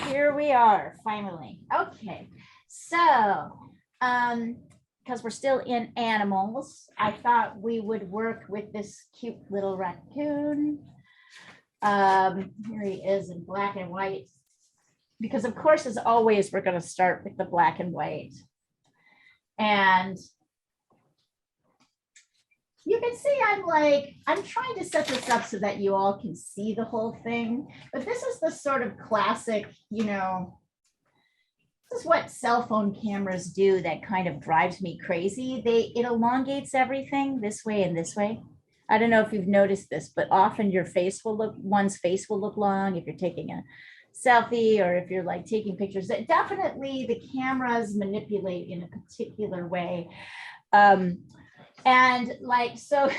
Here we are, finally. Okay, so because we're still in animals, I thought we would work with this cute little raccoon. Here he is in black and white, because of course, as always, we're going to start with the black and white. And you can see I'm trying to set this up so that you all can see the whole thing. But this is the sort of classic, this is what cell phone cameras do that kind of drives me crazy. It elongates everything this way and this way. I don't know if you've noticed this, but often one's face will look long if you're taking a selfie or if you're like taking pictures. Definitely the cameras manipulate in a particular way. And like, so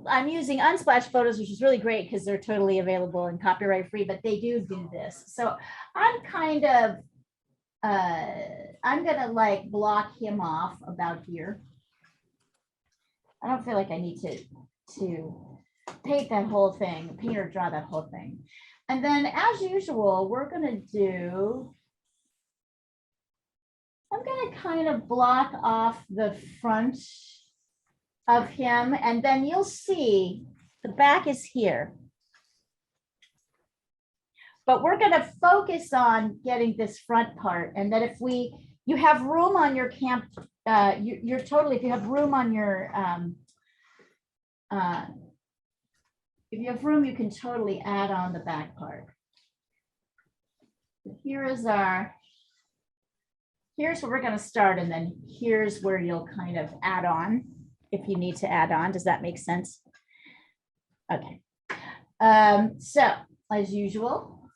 I'm using Unsplash photos, which is really great because they're totally available and copyright free, but they do this. So I'm kind of, I'm gonna like block him off about here. I don't feel like I need to paint that whole thing, paint or draw that whole thing. And then as usual, we're gonna do, I'm gonna kind of block off the front of him, and then you'll see the back is here. But we're gonna focus on getting this front part, and that if you have room on your camp, you're totally, if you have room on your, if you have room, you can totally add on the back part. Here is here's where we're going to start, and then here's where you'll kind of add on if you need to add on. Does that make sense? Okay. So as usual,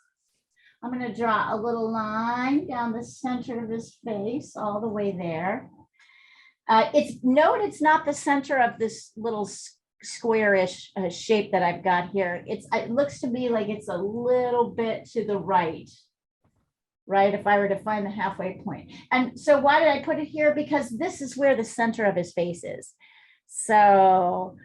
I'm going to draw a little line down the center of his face all the way there. Note it's not the center of this little squarish shape that I've got here. It looks to me like it's a little bit to the right, if I were to find the halfway point. And so why did I put it here? Because this is where the center of his face is. So,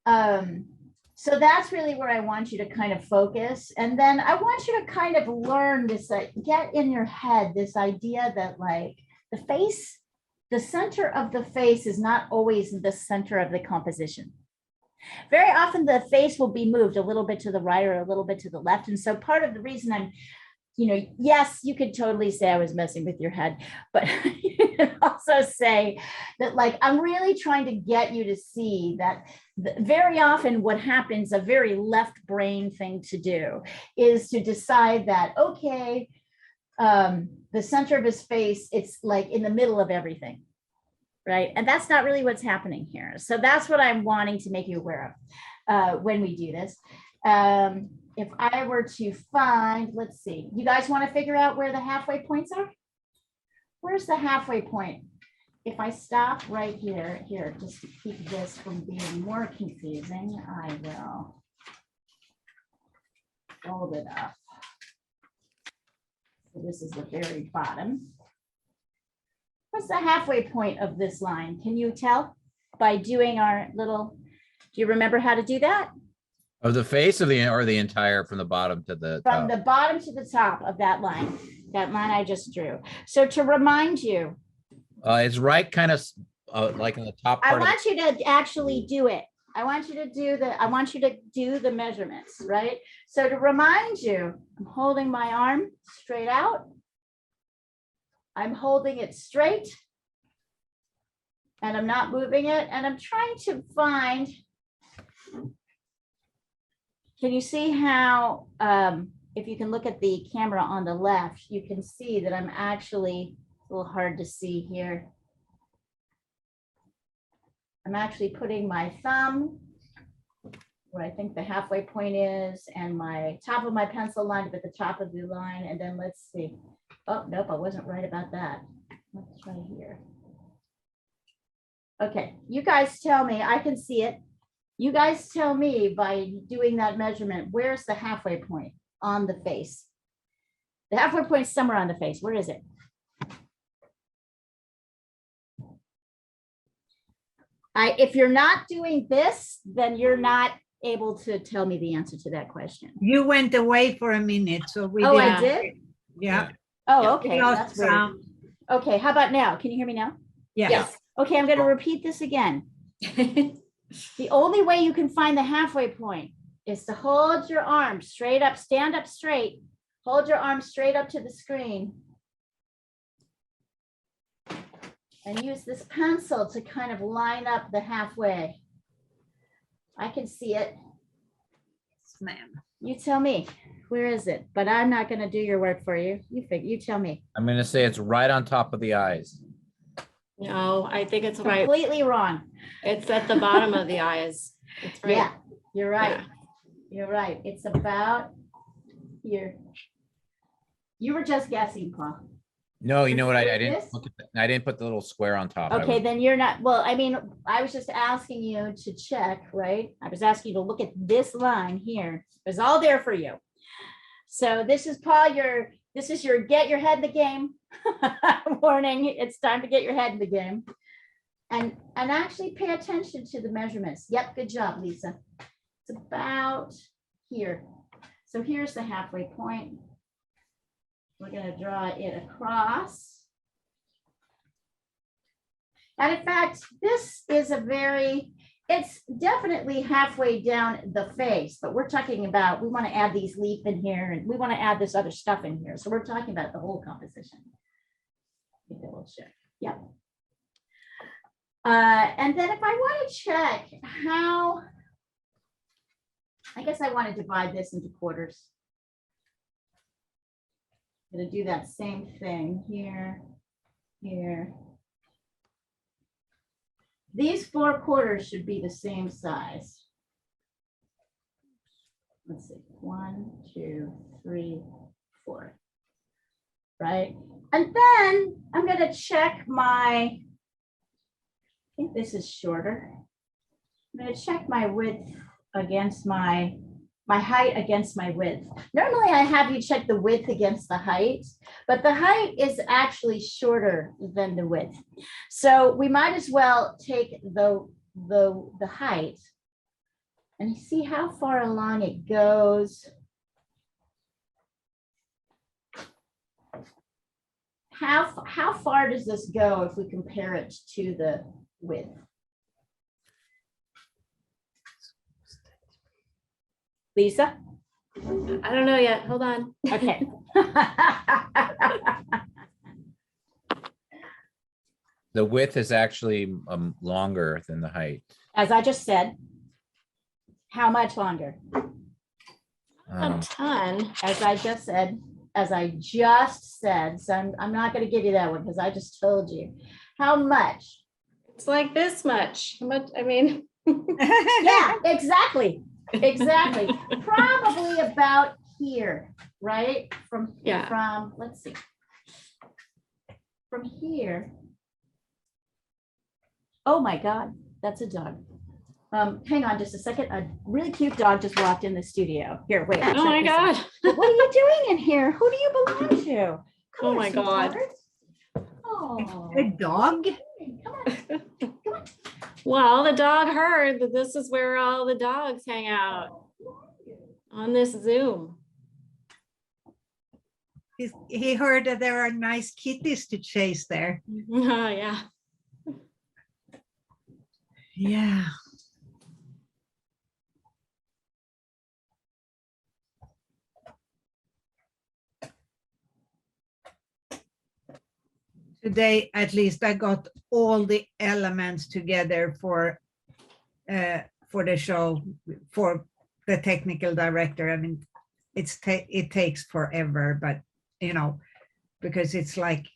so that's really where I want you to kind of focus. And then I want you to kind of learn this, get in your head this idea that like the center of the face is not always the center of the composition. Very often the face will be moved a little bit to the right or a little bit to the left. And so part of the reason I'm, yes, you could totally say I was messing with your head, but you can also say that like, I'm really trying to get you to see that very often what happens, a very left brain thing to do is to decide that, okay, the center of his face, it's like in the middle of everything. Right. And that's not really what's happening here. So that's what I'm wanting to make you aware of when we do this. If I were to find, let's see, you guys want to figure out where the halfway points are? Where's the halfway point? If I stop right here, just to keep this from being more confusing, I will fold it up. So this is the very bottom. What's the halfway point of this line? Can you tell by doing our little, do you remember how to do that? Of the face of or the entire from the bottom to the top? From the bottom to the top of that line I just drew. So to remind you. It's right kind of like in the top part. I want you to actually do it. I want you to do the measurements, right? So to remind you, I'm holding my arm straight out. I'm holding it straight and I'm not moving it. And I'm trying to find, can you see how, if you can look at the camera on the left, you can see that I'm actually, a little hard to see here. I'm actually putting my thumb where I think the halfway point is and my top of my pencil line at the top of the line. And then let's see. Oh, nope, I wasn't right about that. Let's try here. Okay, you guys tell me, I can see it. You guys tell me by doing that measurement, where's the halfway point on the face? The halfway point is somewhere on the face. Where is it? If you're not doing this, then you're not able to tell me the answer to that question. You went away for a minute, so we Oh, didn't. I did? Yeah. Oh, Yeah. okay, Lost that's weird. sound. Okay, how about now? Can you hear me now? Yeah. Yes. Okay, I'm gonna repeat this again. The only way you can find the halfway point is to hold your arms straight up, stand up straight, hold your arms straight up to the screen. And use this pencil to kind of line up the halfway. I can see it. Yes, ma'am. You tell me, where is it? But I'm not gonna do your work for you. You tell me. I'm gonna say it's right on top of the eyes. No, I think it's right. Completely wrong. It's at the bottom of the eyes. It's right. Yeah, you're right. Yeah. You're right. It's about here. You were just guessing, Paul. No, you know what? I didn't This? look at I didn't put the little square on top. I Okay, was- then you're not, well, I mean, I was just asking you to check, right? I was asking you to look at this line here. It's all there for you. So this is Paul, this is your get your head in the game warning. It's time to get your head in the game. And actually pay attention to the measurements. Yep, good job, Lisa. It's about here. So here's the halfway point. We're gonna draw it across. And in fact, this is it's definitely halfway down the face, but we're talking about, we want to add these leaf in here and we want to add this other stuff in here. So we're talking about the whole composition. Double check. Yep. And then if I want to check how, I guess I want to divide this into quarters. I'm going to do that same thing here, here. These 4 quarters should be the same size. Let's see, 1, 2, 3, 4. Right? And then I'm going to check I think this is shorter. I'm going to check my width against my height against my width. Normally I have you check the width against the height, but the height is actually shorter than the width. So we might as well take the height and see how far along it goes. How far does this go if we compare it to the width? Lisa? I don't know yet. Hold on. Okay. The width is actually longer than the height. As I just said, how much longer? A ton. As I just said, so I'm not going to give you that one because I just told you. How much? It's like this much. How much? I mean, Yeah, exactly. Exactly. Probably about here, right? Yeah. From, let's see. From here. Oh my God, that's a dog. Hang on just a second. A really cute dog just walked in the studio. Here, wait. oh my check this out. God. What are you doing in here? Who do you belong to? Come Oh on, my God. sweetheart. Oh, A dog? come on. Well, the dog heard that this is where all the dogs hang out on this Zoom. He heard that there are nice kitties to chase there. Oh, yeah. Yeah. Today, at least, I got all the elements together for the show, for the technical director. I mean, it takes forever, but because it's like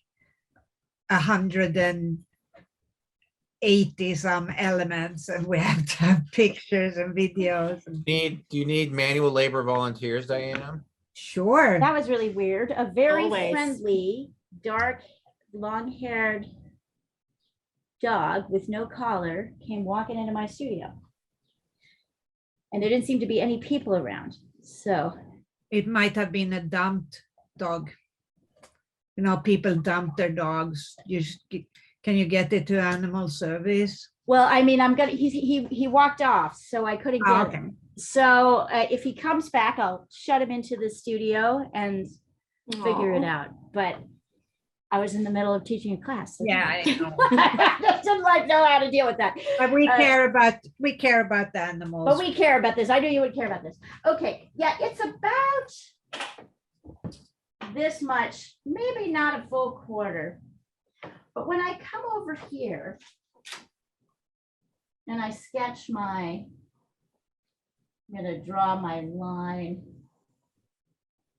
180 some elements, and we have to have pictures and videos. Do you need manual labor volunteers, Diana? Sure. That was really weird. A very Always. friendly, dark, long-haired dog with no collar came walking into my studio. And there didn't seem to be any people around. So, It might have been a dumped dog. People dump their dogs. Can you get it to animal service? well, I mean, he walked off, so I couldn't Oh, get okay. him. So if he comes back, I'll shut him into the studio and figure it out. But I was in the middle of teaching a class. So Yeah, I know. I just didn't know how to deal with that. But we care about the animals. But we care about this. I knew you would care about this. Okay, yeah, it's about this much, maybe not a full quarter. But when I come over here and I sketch I'm gonna draw my line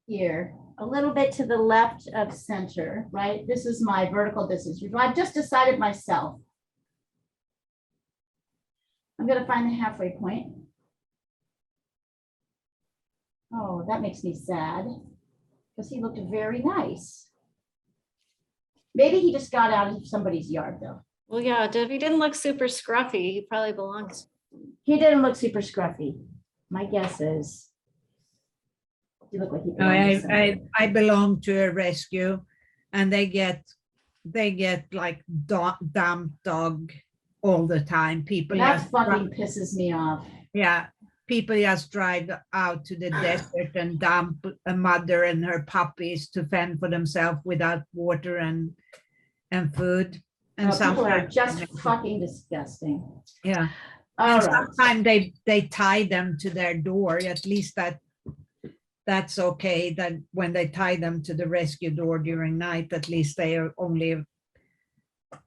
here, a little bit to the left of center, right? This is my vertical distance. I've just decided myself. I'm gonna find the halfway point. Oh, that makes me sad because he looked very nice. Maybe he just got out of somebody's yard though. Well, yeah, if he didn't look super scruffy, he probably belongs. He didn't look super scruffy. My guess is you look like he belonged to somebody. I belong to a rescue, and they get like dumb dog all the time. People That just fucking pisses me off. yeah, people just drive out to the desert and dump a mother and her puppies to fend for themselves without water and food. And People are sometimes just fucking disgusting. yeah. All And right. sometimes they tie them to their door. At least that's okay. That when they tie them to the rescue door during night, at least they are only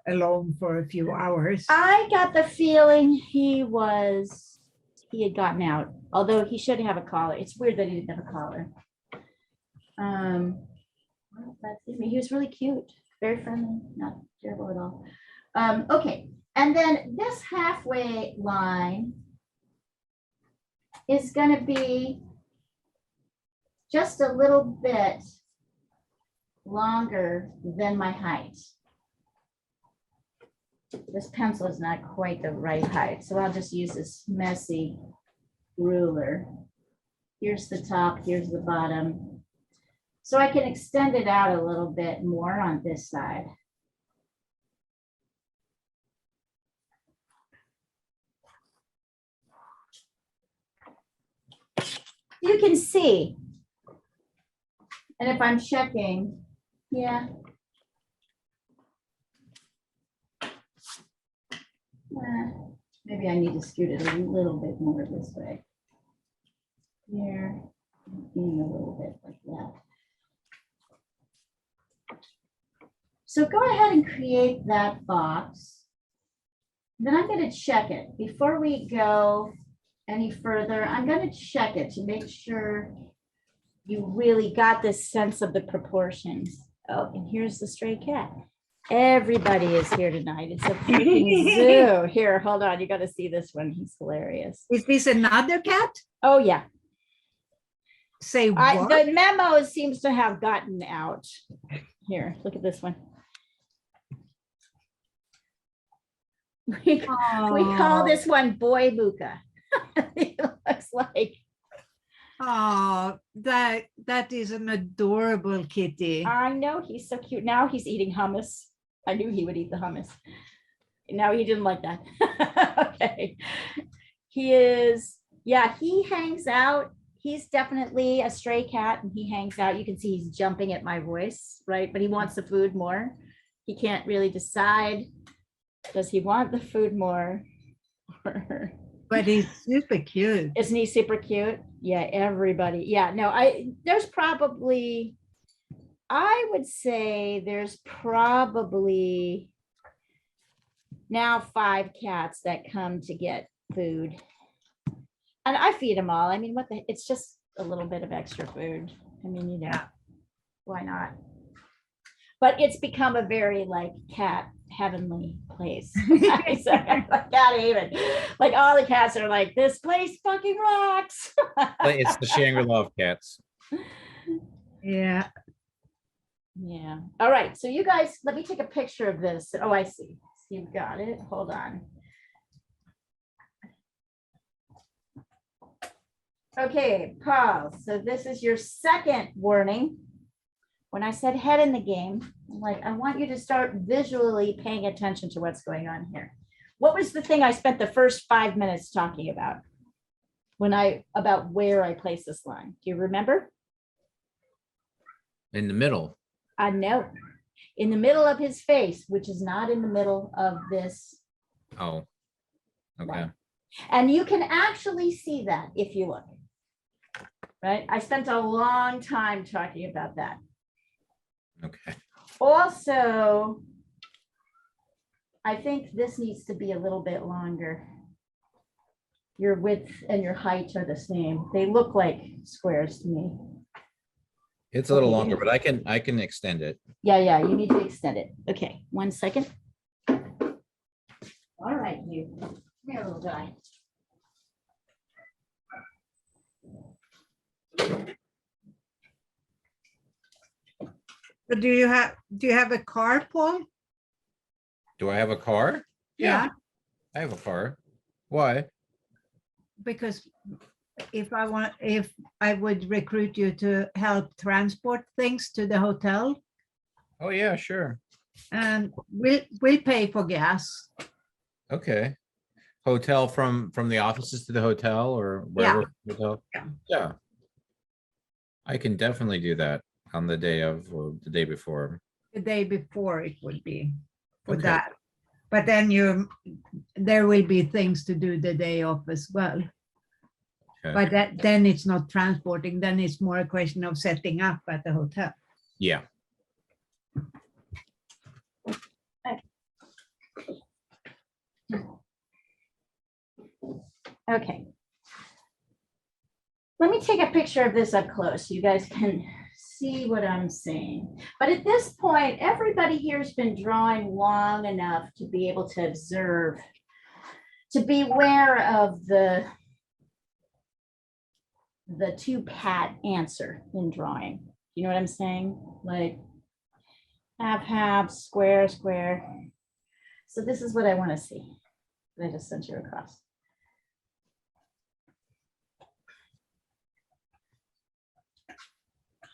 alone for a few hours. I got the feeling he had gotten out, although he should have a collar. It's weird that he didn't have a collar. He was really cute, very friendly, not terrible at all. Okay, and then this halfway line is going to be just a little bit longer than my height. This pencil is not quite the right height, so I'll just use this messy ruler. Here's the top, here's the bottom. So I can extend it out a little bit more on this side. You can see. And if I'm checking, yeah. Maybe I need to scoot it a little bit more this way. Here, and a little bit like that. So go ahead and create that box. Then I'm going to check it. Before we go any further, I'm going to check it to make sure you really got this sense of the proportions. Oh, and here's the stray cat. Everybody is here tonight. It's a freaking zoo. Here, hold on. You got to see this one. He's hilarious. Is this another cat? Oh, yeah. Say what? The memo seems to have gotten out. Here, look at this one. We call this one Boy Muka. He looks like. Oh, that is an adorable kitty. I know, he's so cute. Now he's eating hummus. I knew he would eat the hummus. No, he didn't like that. Okay. He is, yeah, he hangs out. He's definitely a stray cat and he hangs out. You can see he's jumping at my voice, right? But he wants the food more. He can't really decide. Does he want the food more? But he's super cute. Isn't he super cute? Yeah, everybody. Yeah, no, there's probably, I would say there's probably now 5 cats that come to get food. And I feed them all. I mean, it's just a little bit of extra food. I mean, you know, why not? But it's become a very like cat heavenly place. So, not even like all the cats are like, this place fucking rocks. It's the Shangri-La of cats. Yeah. Yeah. All right. So you guys, let me take a picture of this. Oh, I see. You've got it. Hold on. Okay, Paul. So this is your second warning. When I said head in the game, I'm like, I want you to start visually paying attention to what's going on here. What was the thing I spent the first 5 minutes talking about? about where I place this line. Do you remember? In the middle. No, in the middle of his face, which is not in the middle of this. Oh. Okay. Right. And you can actually see that if you look. Right? I spent a long time talking about that. Okay. Also, I think this needs to be a little bit longer. Your width and your height are the same. They look like squares to me. It's a little Okay. longer, but I can extend it. Yeah, you need to extend it. Okay, 1 second. All right, you, here, little guy. But do you have a car, Paul? Do I have a car? Yeah. I have a car. Why? Because if I would recruit you to help transport things to the hotel, Oh, yeah, sure. and we'll pay for gas. Okay. Hotel from the offices to the hotel or wherever. Hotel. Yeah. Yeah. I can definitely do that on the day of or the day before. The day before it would be for Okay. that. But then there will be things to do the day off as well. Okay. But then it's not transporting, then it's more a question of setting up at the hotel. Yeah. Okay. Let me take a picture of this up close so you guys can see what I'm saying. But at this point, everybody here has been drawing long enough to be able to observe, to be aware of the two-pat answer in drawing. You know what I'm saying? Like half, square, square. So this is what I want to see. I just sent you across.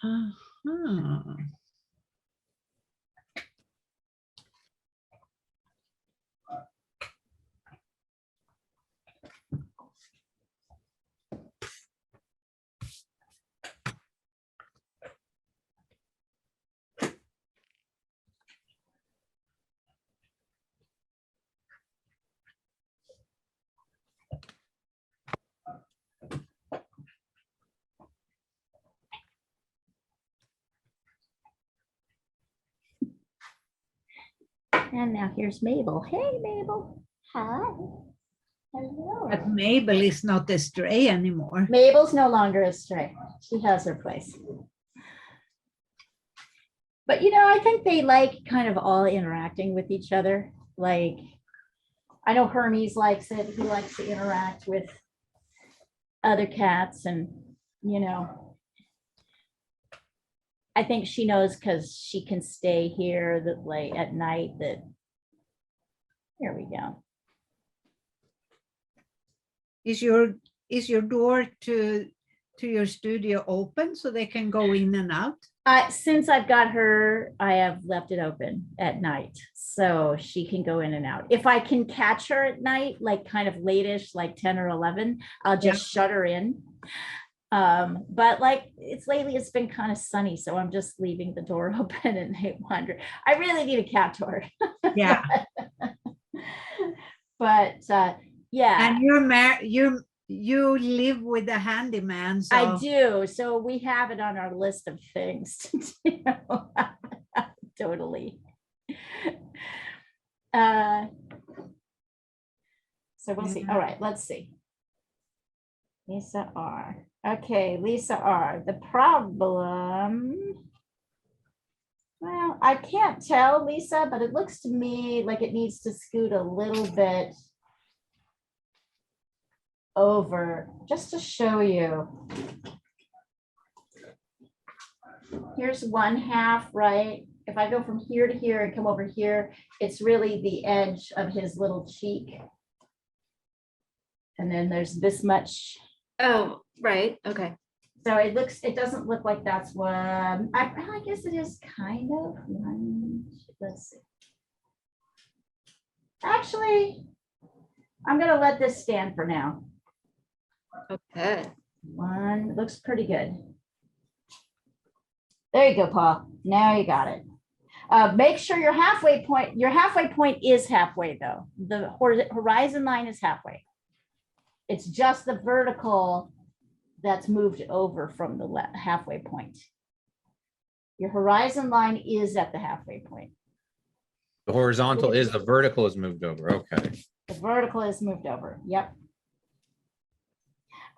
Uh-huh. And now here's Mabel. Hey, Mabel. Hi. Hello. But Mabel is not a stray anymore. Mabel's no longer a stray. She has her place. But you know, I think they like kind of all interacting with each other. Like, I know Hermes likes it. He likes to interact with other cats, and you know, I think she knows because she can stay here that like at night that here we go. Is your door to your studio open so they can go in and out? Since I've got her, I have left it open at night so she can go in and out. If I can catch her at night, like kind of late-ish, like 10 or 11, I'll just shut her in. But like it's been kind of sunny, so I'm just leaving the door open and they wander. I really need a cat tour. Yeah. But yeah. And you live with a handyman, so I do. So we have it on our list of things to do. Totally. So we'll see. All right, let's see. Lisa R. Okay, Lisa R. The problem. Well, I can't tell, Lisa, but it looks to me like it needs to scoot a little bit over just to show you. Here's 1/2, right? If I go from here to here and come over here, it's really the edge of his little cheek. And then there's this much. Oh, right. Okay. So it doesn't look like that's what, I guess it is kind of. Let's see. Actually, I'm gonna let this stand for now. Okay. One, looks pretty good. There you go, Paul. Now you got it. Make sure your halfway point is halfway though. The horizon line is halfway. It's just the vertical that's moved over from the halfway point. Your horizon line is at the halfway point. The horizontal is, the vertical is moved over. Okay. The vertical is moved over. Yep.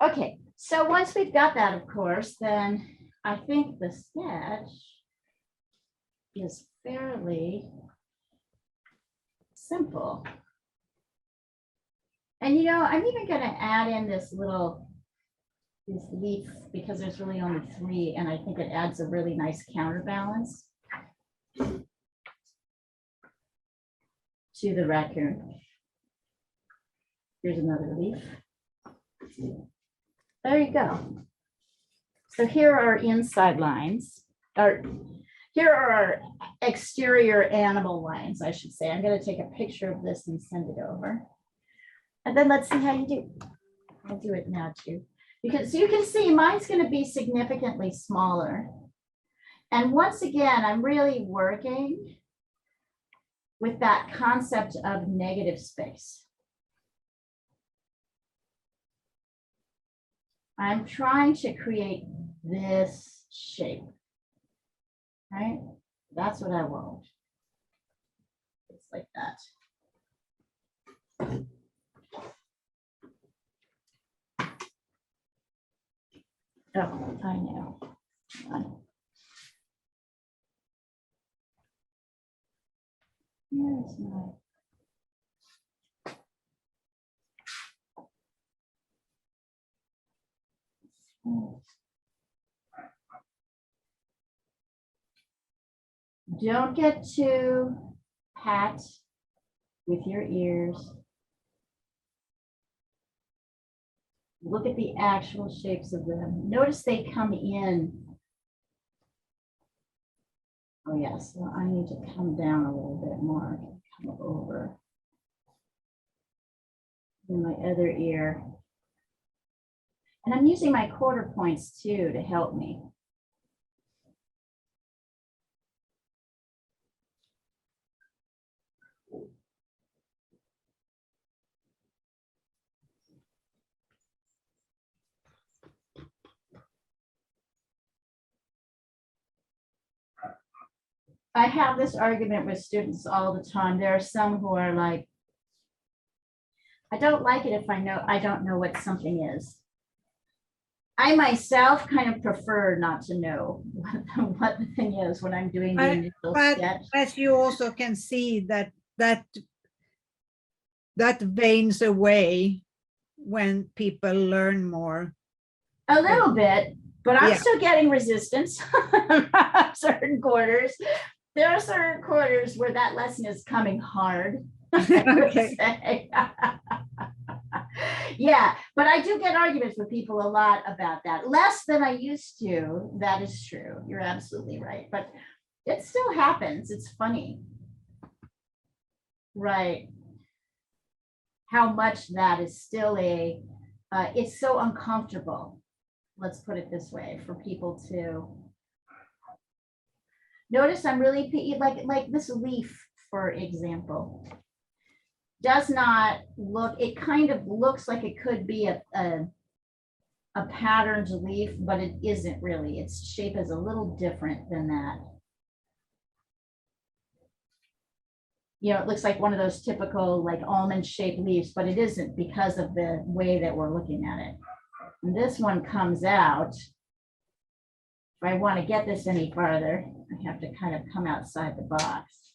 Okay, so once we've got that, of course, then I think the sketch is fairly simple. And you know, I'm even going to add in this leaf because there's really only 3, and I think it adds a really nice counterbalance to the raccoon. Here's another leaf. There you go. So here are our inside lines, or here are our exterior animal lines, I should say. I'm going to take a picture of this and send it over. And then let's see how you do. I'll do it now too. Because you can see mine's going to be significantly smaller. And once again, I'm really working with that concept of negative space. I'm trying to create this shape, right? That's what I want. It's like that. Oh, I know. Here's my. Don't get too pat with your ears. Look at the actual shapes of them. Notice they come in. Oh yes, well, I need to come down a little bit more. Come over. In my other ear. And I'm using my quarter points too to help me. I have this argument with students all the time. There are some who are like, I don't like it if I don't know what something is. I myself kind of prefer not to know what the thing is when I'm doing the initial sketch. But you also can see that veins away when people learn more. A little bit, but I'm still getting resistance from certain quarters. There are certain quarters where that lesson is coming hard. Okay. Yeah, but I do get arguments with people a lot about that. Less than I used to. That is true. You're absolutely right. But it still happens. It's funny. Right. How much that is still it's so uncomfortable. Let's put it this way for people to notice. I'm really like this leaf, for example. Does not look, it kind of looks like it could be a patterned leaf, but it isn't really. Its shape is a little different than that. You know, it looks like one of those typical like almond shaped leaves, but it isn't because of the way that we're looking at it. And this one comes out. If I want to get this any farther, I have to kind of come outside the box.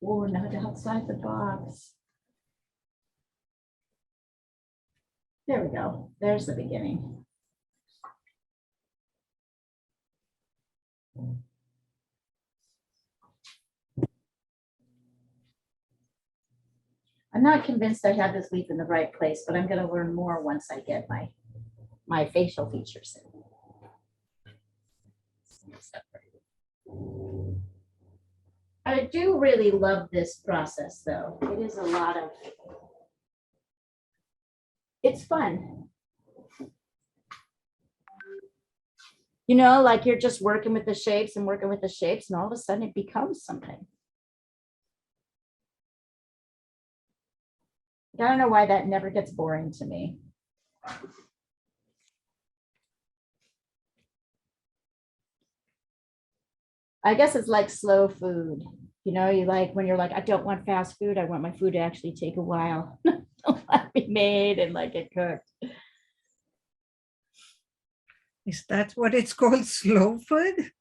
Oh, not outside the box. There we go. There's the beginning. I'm not convinced I have this leaf in the right place, but I'm going to learn more once I get my facial features in. I do really love this process, though. It is a lot of, it's fun. You know, like you're just working with the shapes and working with the shapes, and all of a sudden it becomes something. I don't know why that never gets boring to me. I guess it's like slow food. You know, you like when you're like, I don't want fast food. I want my food to actually take a while. Be made and like get cooked. Is that what it's called? Slow food?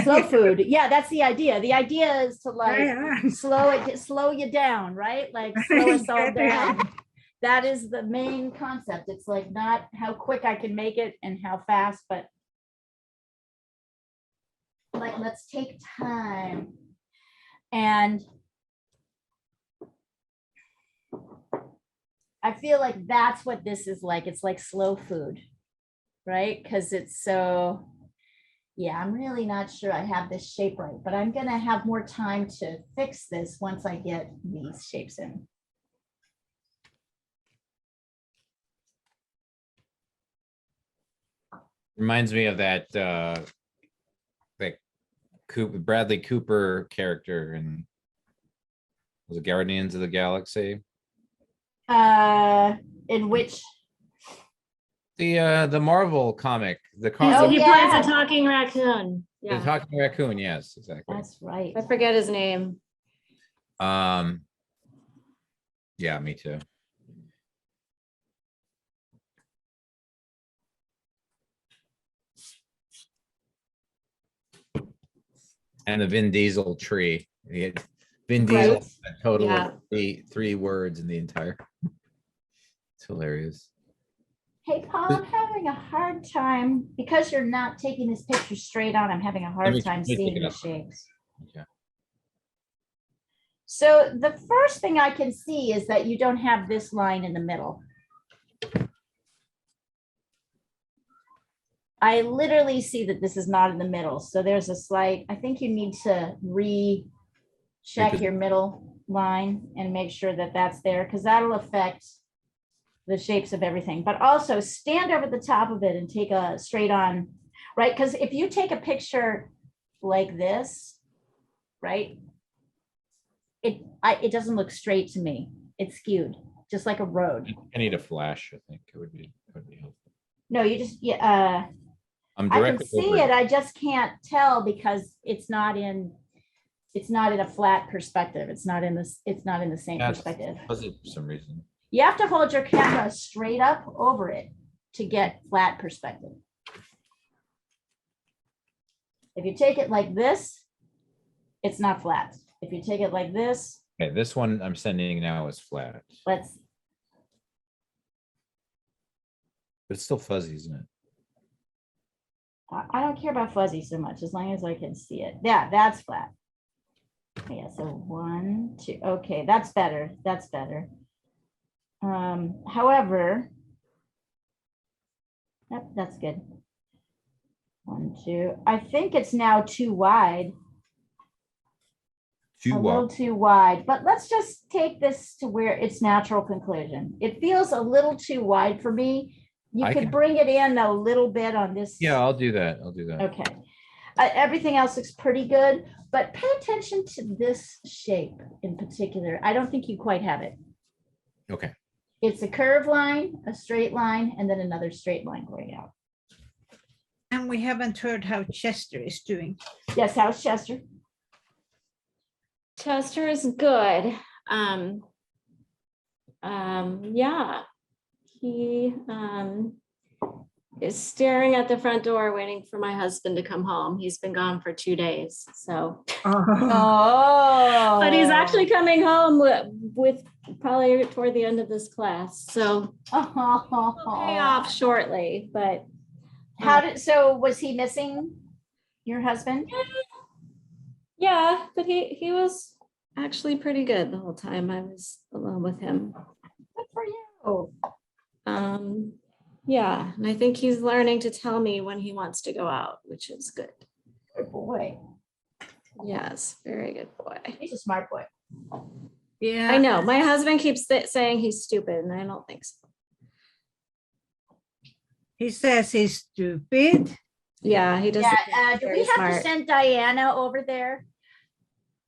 Slow food. Yeah, that's the idea. The idea is to like Yeah. slow you down, right? Like slow us all Get it. down. That is the main concept. It's like not how quick I can make it and how fast, but like let's take time. And I feel like that's what this is like. It's like slow food, right? Because it's so, yeah, I'm really not sure I have this shape right, but I'm gonna have more time to fix this once I get these shapes in. Reminds me of that Bradley Cooper character in was it Guardians of the Galaxy? In which, The Marvel comic, the Oh, He yeah. plays a talking raccoon. the Yeah, talking raccoon. Yes, exactly. that's right. I forget his name. Yeah, me too. And the Vin Diesel tree. Vin Diesel, Right. a total Yeah. of three words in the entire. It's hilarious. Hey, Paul, I'm having a hard time because you're not taking this picture straight on. I'm having a Let hard me time take seeing it the up. shapes. Okay. So the first thing I can see is that you don't have this line in the middle. I literally see that this is not in the middle. So there's a slight, I think you need to recheck your middle line and make sure that that's there because that'll affect the shapes of everything. But also stand over the top of it and take a straight on, right? Because if you take a picture like this, right? It doesn't look straight to me. It's skewed, just like a road. I need a flash. I think it would be helpful. No, you just, yeah, I'm I can directly see over it. I just can't tell because it's not in a flat perspective. It's not in the same That's perspective. fuzzy for some reason. You have to hold your camera straight up over it to get flat perspective. If you take it like this, it's not flat. If you take it like this, Okay, this one I'm sending now is flat, let's, but it's still fuzzy, isn't it? I don't care about fuzzy so much as long as I can see it. Yeah, that's flat. Yeah, so 1, 2, okay, that's better. That's better. However, yep, that's good. 1, 2, I think it's now too wide. Too A little wide. too wide, but let's just take this to where its natural conclusion. It feels a little too wide for me. You I could can- bring it in a little bit on this. Yeah, I'll do that. I'll do that. Okay. Everything else looks pretty good, but pay attention to this shape in particular. I don't think you quite have it. Okay. It's a curved line, a straight line, and then another straight line going out. And we haven't heard how Chester is doing. Yes, how's Chester? Chester is good. Yeah, he is staring at the front door waiting for my husband to come home. He's been gone for 2 days, so. Oh, Oh. But he's actually coming home with probably toward the end of this class, so we'll pay off shortly, but. So was he missing your husband? Yeah, but he was actually pretty good the whole time I was alone with him. Good for you. Yeah, and I think he's learning to tell me when he wants to go out, which is good. Good boy. Yes, very good boy. He's a smart boy. yeah. I know, my husband keeps saying he's stupid, and I don't think so. He says he's stupid. Yeah, he doesn't. Yeah, do we have to send Diana over there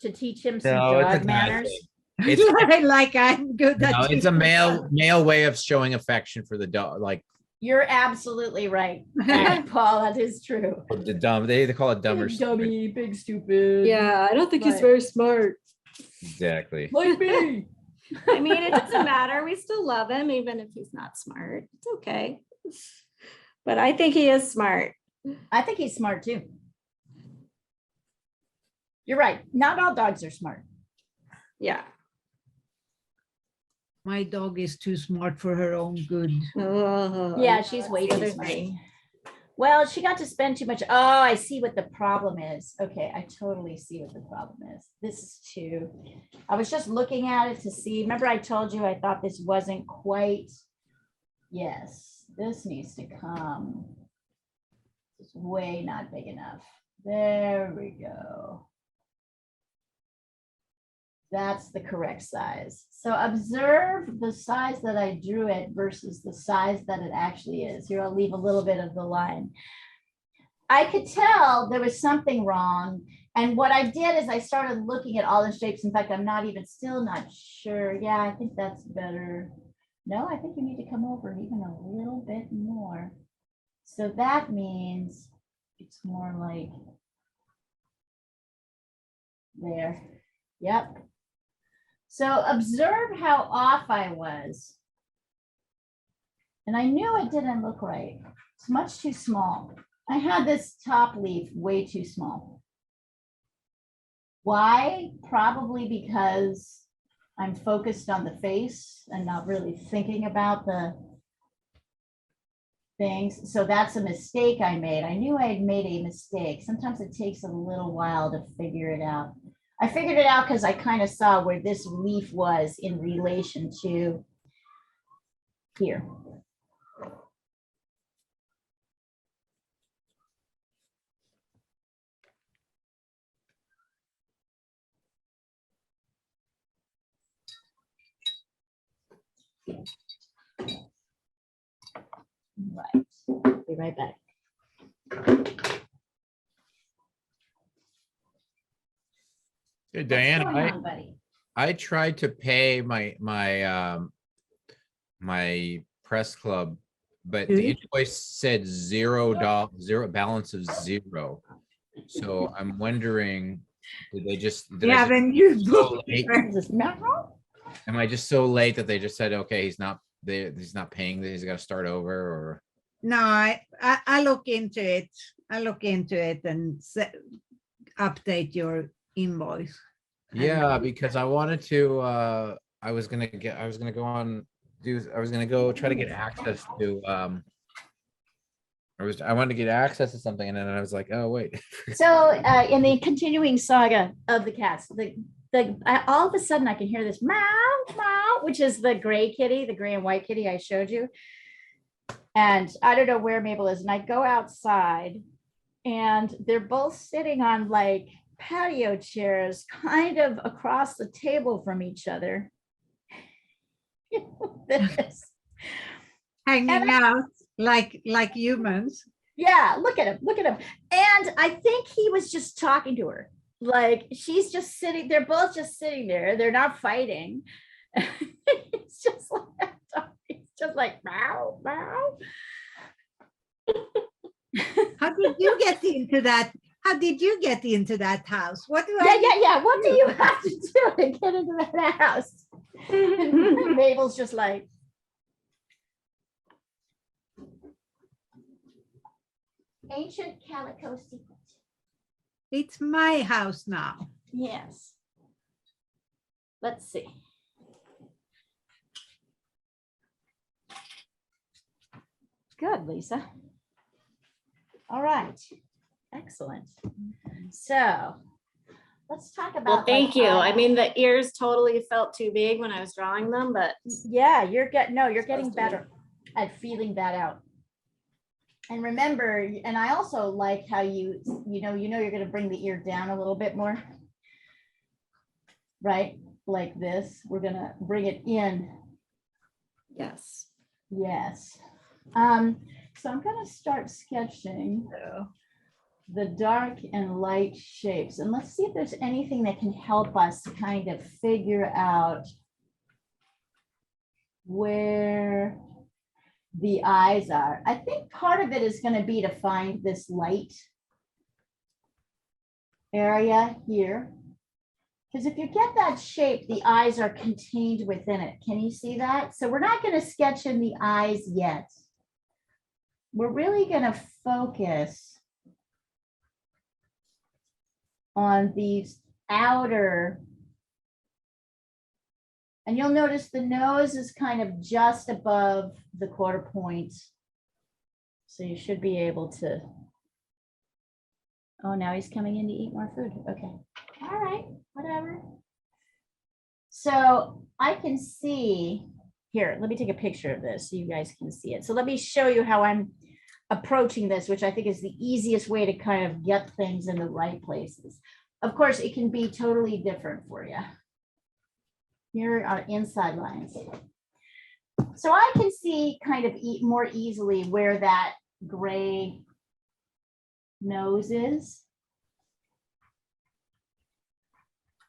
to teach him some No, it's a dog guy manners? thing. It's Like I'm good at no, it's a teaching male way of showing affection for the dog, like You're absolutely right, dogs. Paul. That is true. the dumb. They call it dumb or Big stupid. dummy, big stupid. Yeah, I don't think he's Right. very smart. Exactly. Like me. I mean, it doesn't matter. We still love him, even if he's not smart. It's okay. But I think he is smart. I think he's smart too. You're right. Not all dogs are smart. Yeah. My dog is too smart for her own good. Oh, Yeah, she's way too smart. Well, she got to spend too much. Oh, I see what the problem is. Okay, I totally see what the problem is. This is too. I was just looking at it to see. Remember, I told you I thought this wasn't quite. Yes, this needs to come. It's way not big enough. There we go. That's the correct size. So observe the size that I drew it versus the size that it actually is. Here, I'll leave a little bit of the line. I could tell there was something wrong. And what I did is I started looking at all the shapes. In fact, I'm still not sure. Yeah, I think that's better. No, I think you need to come over even a little bit more. So that means it's more like there. Yep. So observe how off I was. And I knew it didn't look right. It's much too small. I had this top leaf way too small. Why? Probably because I'm focused on the face and not really thinking about the things. So that's a mistake I made. I knew I had made a mistake. Sometimes it takes a little while to figure it out. I figured it out because I kind of saw where this leaf was in relation to here. Right. Be right back. Hey, What's Diana, going on, buddy? I tried to pay my press club, but the invoice said $0, zero balance of zero. So I'm wondering, did I just so late? Is this metal? Am I just so late that they just said, okay, he's not paying, he's got to start over, or? No, I look into it. I look into it and update your invoice. Yeah, because I wanted to, I was gonna go try to get access to, I wanted to get access to something, and then I was like, oh, wait. So in the continuing saga of the cats, all of a sudden I can hear this meow, meow, which is the gray kitty, the gray and white kitty I showed you. And I don't know where Mabel is. And I go outside and they're both sitting on like patio chairs, kind of across the table from each other. Hanging out like humans. Yeah, look at him, look at him. And I think he was just talking to her. Like she's just sitting, they're both just sitting there. They're not fighting. It's just like, it's just like, meow, meow. How did you get into that? How did you get into that house? What do Yeah. What do you have to do to get into that house? And Mabel's just like, ancient calico secret. It's my house now. Yes. Let's see. Good, Lisa. All right. Excellent. So let's talk about. Well, thank you. I mean, the ears totally felt too big when I was drawing them, but yeah, you're getting better at feeling that out. And remember, and I also like how you know you're going to bring the ear down a little bit more. Right? Like this. We're going to bring it in. yes. Yes. So I'm going to start sketching the dark and light shapes. And let's see if there's anything that can help us kind of figure out where the eyes are. I think part of it is going to be to find this light area here. Because if you get that shape, the eyes are contained within it. Can you see that? So we're not going to sketch in the eyes yet. We're really going to focus on these outer, and you'll notice the nose is kind of just above the quarter point. So you should be able to, oh, now he's coming in to eat more food. Okay, all right, whatever. So I can see, here, let me take a picture of this so you guys can see it. So let me show you how I'm approaching this, which I think is the easiest way to kind of get things in the right places. Of course, it can be totally different for you. Here are inside lines. So I can see kind of more easily where that gray nose is.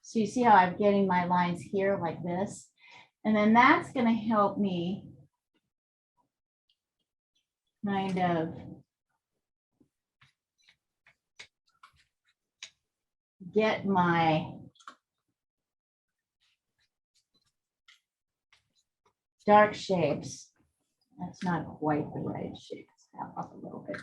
So you see how I'm getting my lines here like this, and then that's going to help me kind of get my dark shapes. That's not quite the right shape. Let's up a little bit more.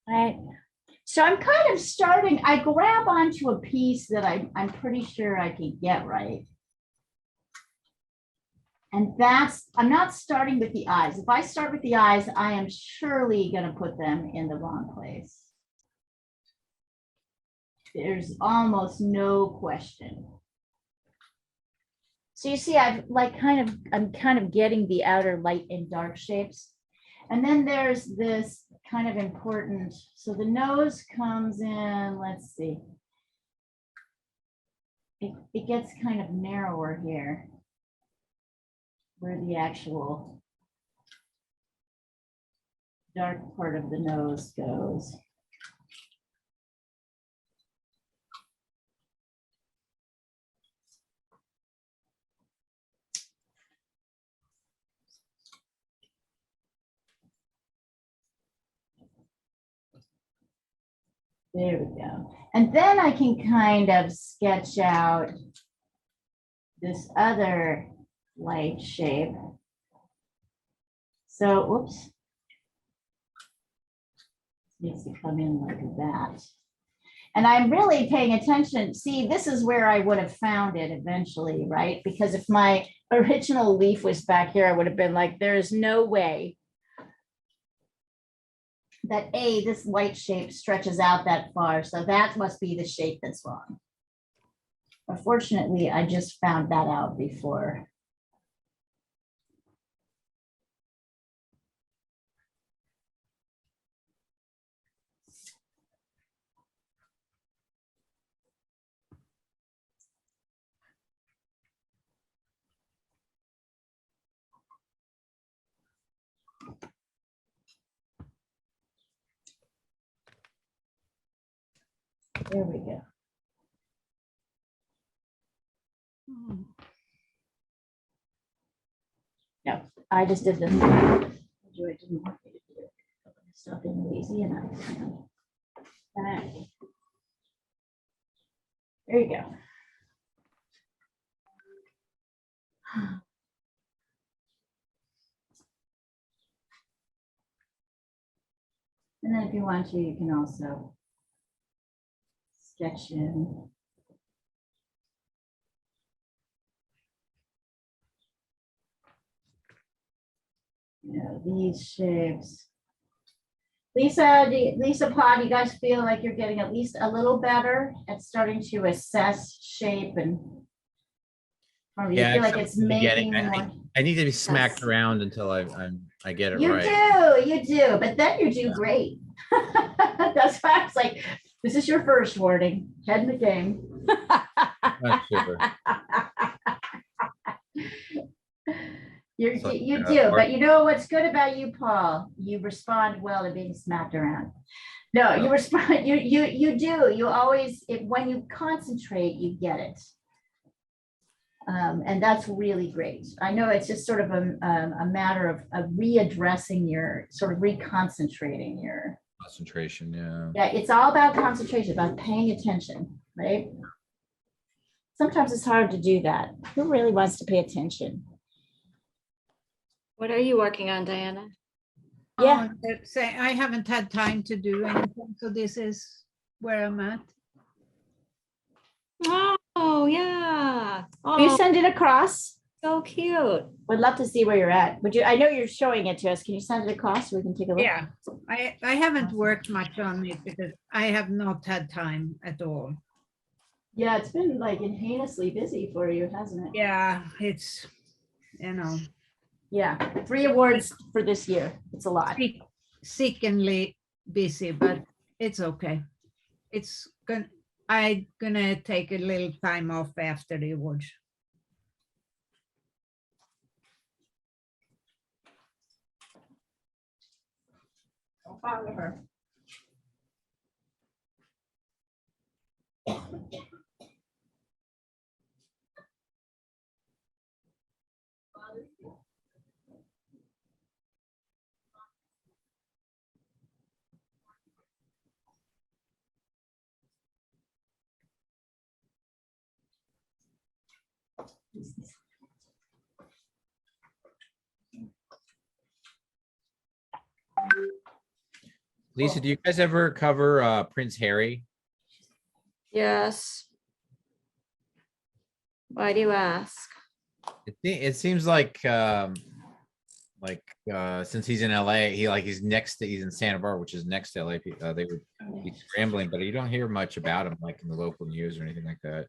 Right. So I'm kind of starting, I grab onto a piece that I'm pretty sure I can get right. And that's, I'm not starting with the eyes. If I start with the eyes, I am surely going to put them in the wrong place. There's almost no question. So you see, I'm kind of getting the outer light and dark shapes. And then there's this kind of important, so the nose comes in, let's see. It gets kind of narrower here, where the actual dark part of the nose goes. There we go. And then I can kind of sketch out this other light shape. So, whoops. Needs to come in like that. And I'm really paying attention. See, this is where I would have found it eventually, right? Because if my original leaf was back here, I would have been like, there is no way that this light shape stretches out that far. So that must be the shape that's wrong. Unfortunately, I just found that out before. There we go. No, I just did this. Joy didn't want me to do it. Stop being lazy and I. There you go. And then if you want to, you can also sketch in. You know, these shapes. Lisa Pod, you guys feel like you're getting at least a little better at starting to assess shape and or you feel like it's making more. I need to be smacked around until I'm I get it You right. do, but then you do great. That's why I was like, this is your first warning, head in the game. Not sure. So, You do, but you know what's good about you, Paul? You respond well to being smacked around. No, you respond, you do. You always, when you concentrate, you get it. And that's really great. I know it's just sort of a matter of readdressing your, sort of reconcentrating your. concentration, yeah. Yeah, it's all about concentration, about paying attention, right? Sometimes it's hard to do that. Who really wants to pay attention? What are you working on, Diana? Yeah. Say I haven't had time to do anything, so this is where I'm at. Oh, yeah. Will you Oh, send it across? so cute. Would love to see where you're at. Would you? I know you're showing it to us. Can you send it across so we can take a look? Yeah, I haven't worked much on it because I have not had time at all. Yeah, it's been like heinously busy for you, hasn't it? Yeah, it's, you know. Yeah, 3 awards for this year. It's a lot. Sickeningly busy, but it's okay. I'm gonna take a little time off after the awards. Don't bother her. Lisa, do you guys ever cover Prince Harry? Yes. Why do you ask? It seems like since he's in LA, he's in Santa Barbara, which is next to LA. They would be scrambling, but you don't hear much about him like in the local news or anything like that.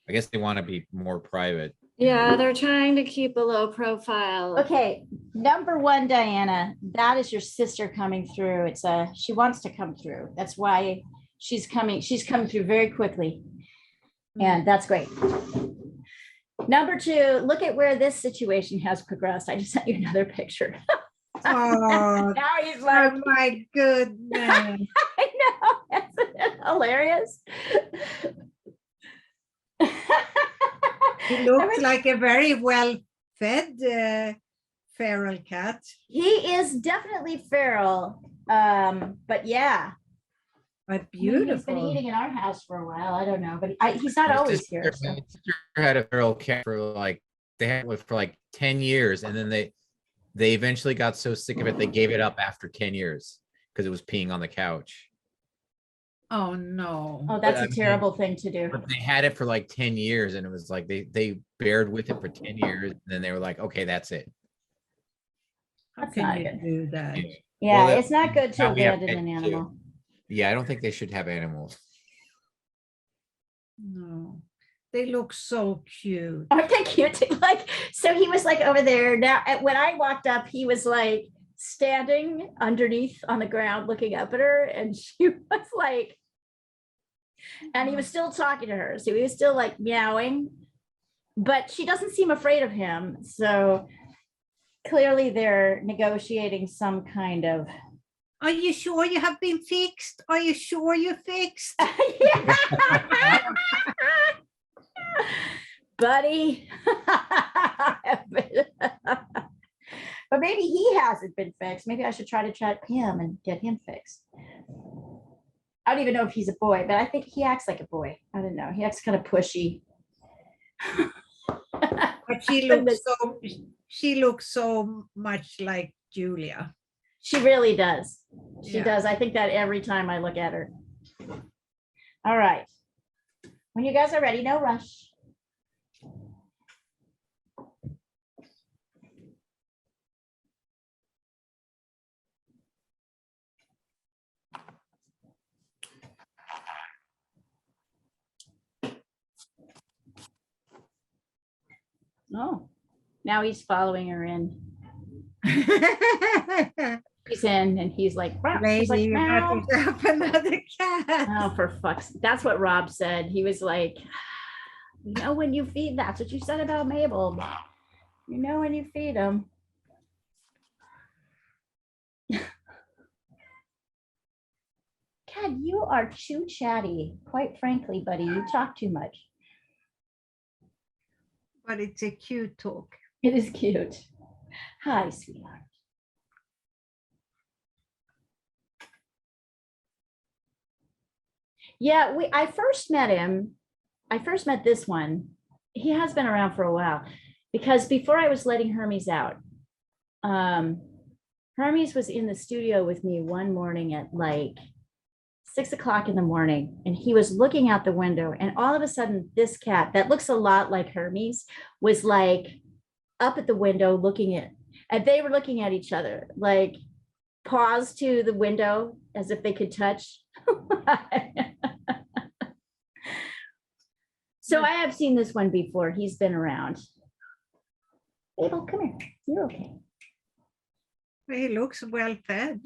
I guess they want to be more private. Yeah, they're trying to keep a low profile. Okay, number 1, Diana, that is your sister coming through. She wants to come through. That's why she's coming. She's coming through very quickly. And that's great. Number 2, look at where this situation has progressed. I just sent you another picture. Oh, Now he's like, oh my goodness. I know, isn't it hilarious? He looks like a very well-fed feral cat. He is definitely feral. But yeah. But Maybe he's been beautiful. eating in our house for a while. I don't know, but he's not My always sister- here. So. my sister had a feral cat they had it for like 10 years, and then they eventually got so sick of it they gave it up after 10 years because it was peeing on the couch. Oh no. Oh, that's But, I a mean, terrible thing to do. But they had it for like 10 years, and it was like they bared with it for 10 years, and then they were like, okay, that's it. How That's can not you good. do that? Yeah, Well, it's not good to now we have abandon an pets, too. animal. Yeah, I don't think they should have animals. No, they look so cute. Aren't they cute? Like, so he was like over there. Now, when I walked up, he was like standing underneath on the ground looking up at her, and she was like, and he was still talking to her. So he was still like meowing, but she doesn't seem afraid of him. So clearly they're negotiating some kind of. Are you sure you have been fixed? Are you sure you're fixed? Buddy. But maybe he hasn't been fixed. Maybe I should try to chat him and get him fixed. I don't even know if he's a boy, but I think he acts like a boy. I don't know. He acts kind of pushy. But she looks so much like Julia. She really does. She Yeah. does. I think that every time I look at her. All right. When you guys are ready, no rush. Oh, now he's following her in. He's in and he's like, "Meow." He's Lady, like, you got "Meow." yourself another cat. Oh, for fuck's, that's what Rob said. He was like, you know, when you feed, that's what you said about Mabel. You know, when you feed them. Kat, you are too chatty, quite frankly, buddy. You talk too much. But it's a cute talk. It is cute. Hi, sweetheart. Yeah, I first met him. I first met this one. He has been around for a while because before I was letting Hermes out, Hermes was in the studio with me one morning at like 6 o'clock in the morning, and he was looking out the window, and all of a sudden this cat that looks a lot like Hermes was like up at the window looking at, and they were looking at each other, like paws to the window as if they could touch. So I have seen this one before. He's been around. Abel, come here. You're okay. He looks well fed.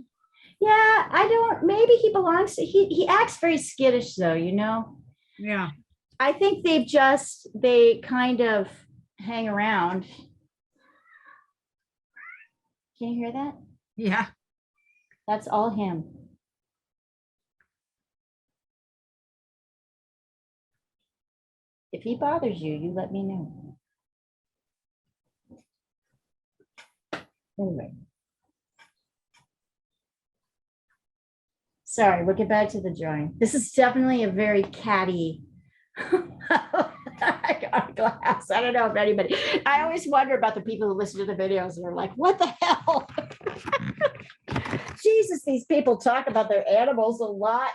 Yeah, I don't, maybe he belongs to, he acts very skittish though, you know? Yeah. I think they kind of hang around. Can you hear that? Yeah. That's all him. If he bothers you, you let me know. Anyway. Sorry, we'll get back to the drawing. This is definitely a very catty glass. I don't know if anybody, I always wonder about the people who listen to the videos and are like, what the hell? Jesus, these people talk about their animals a lot.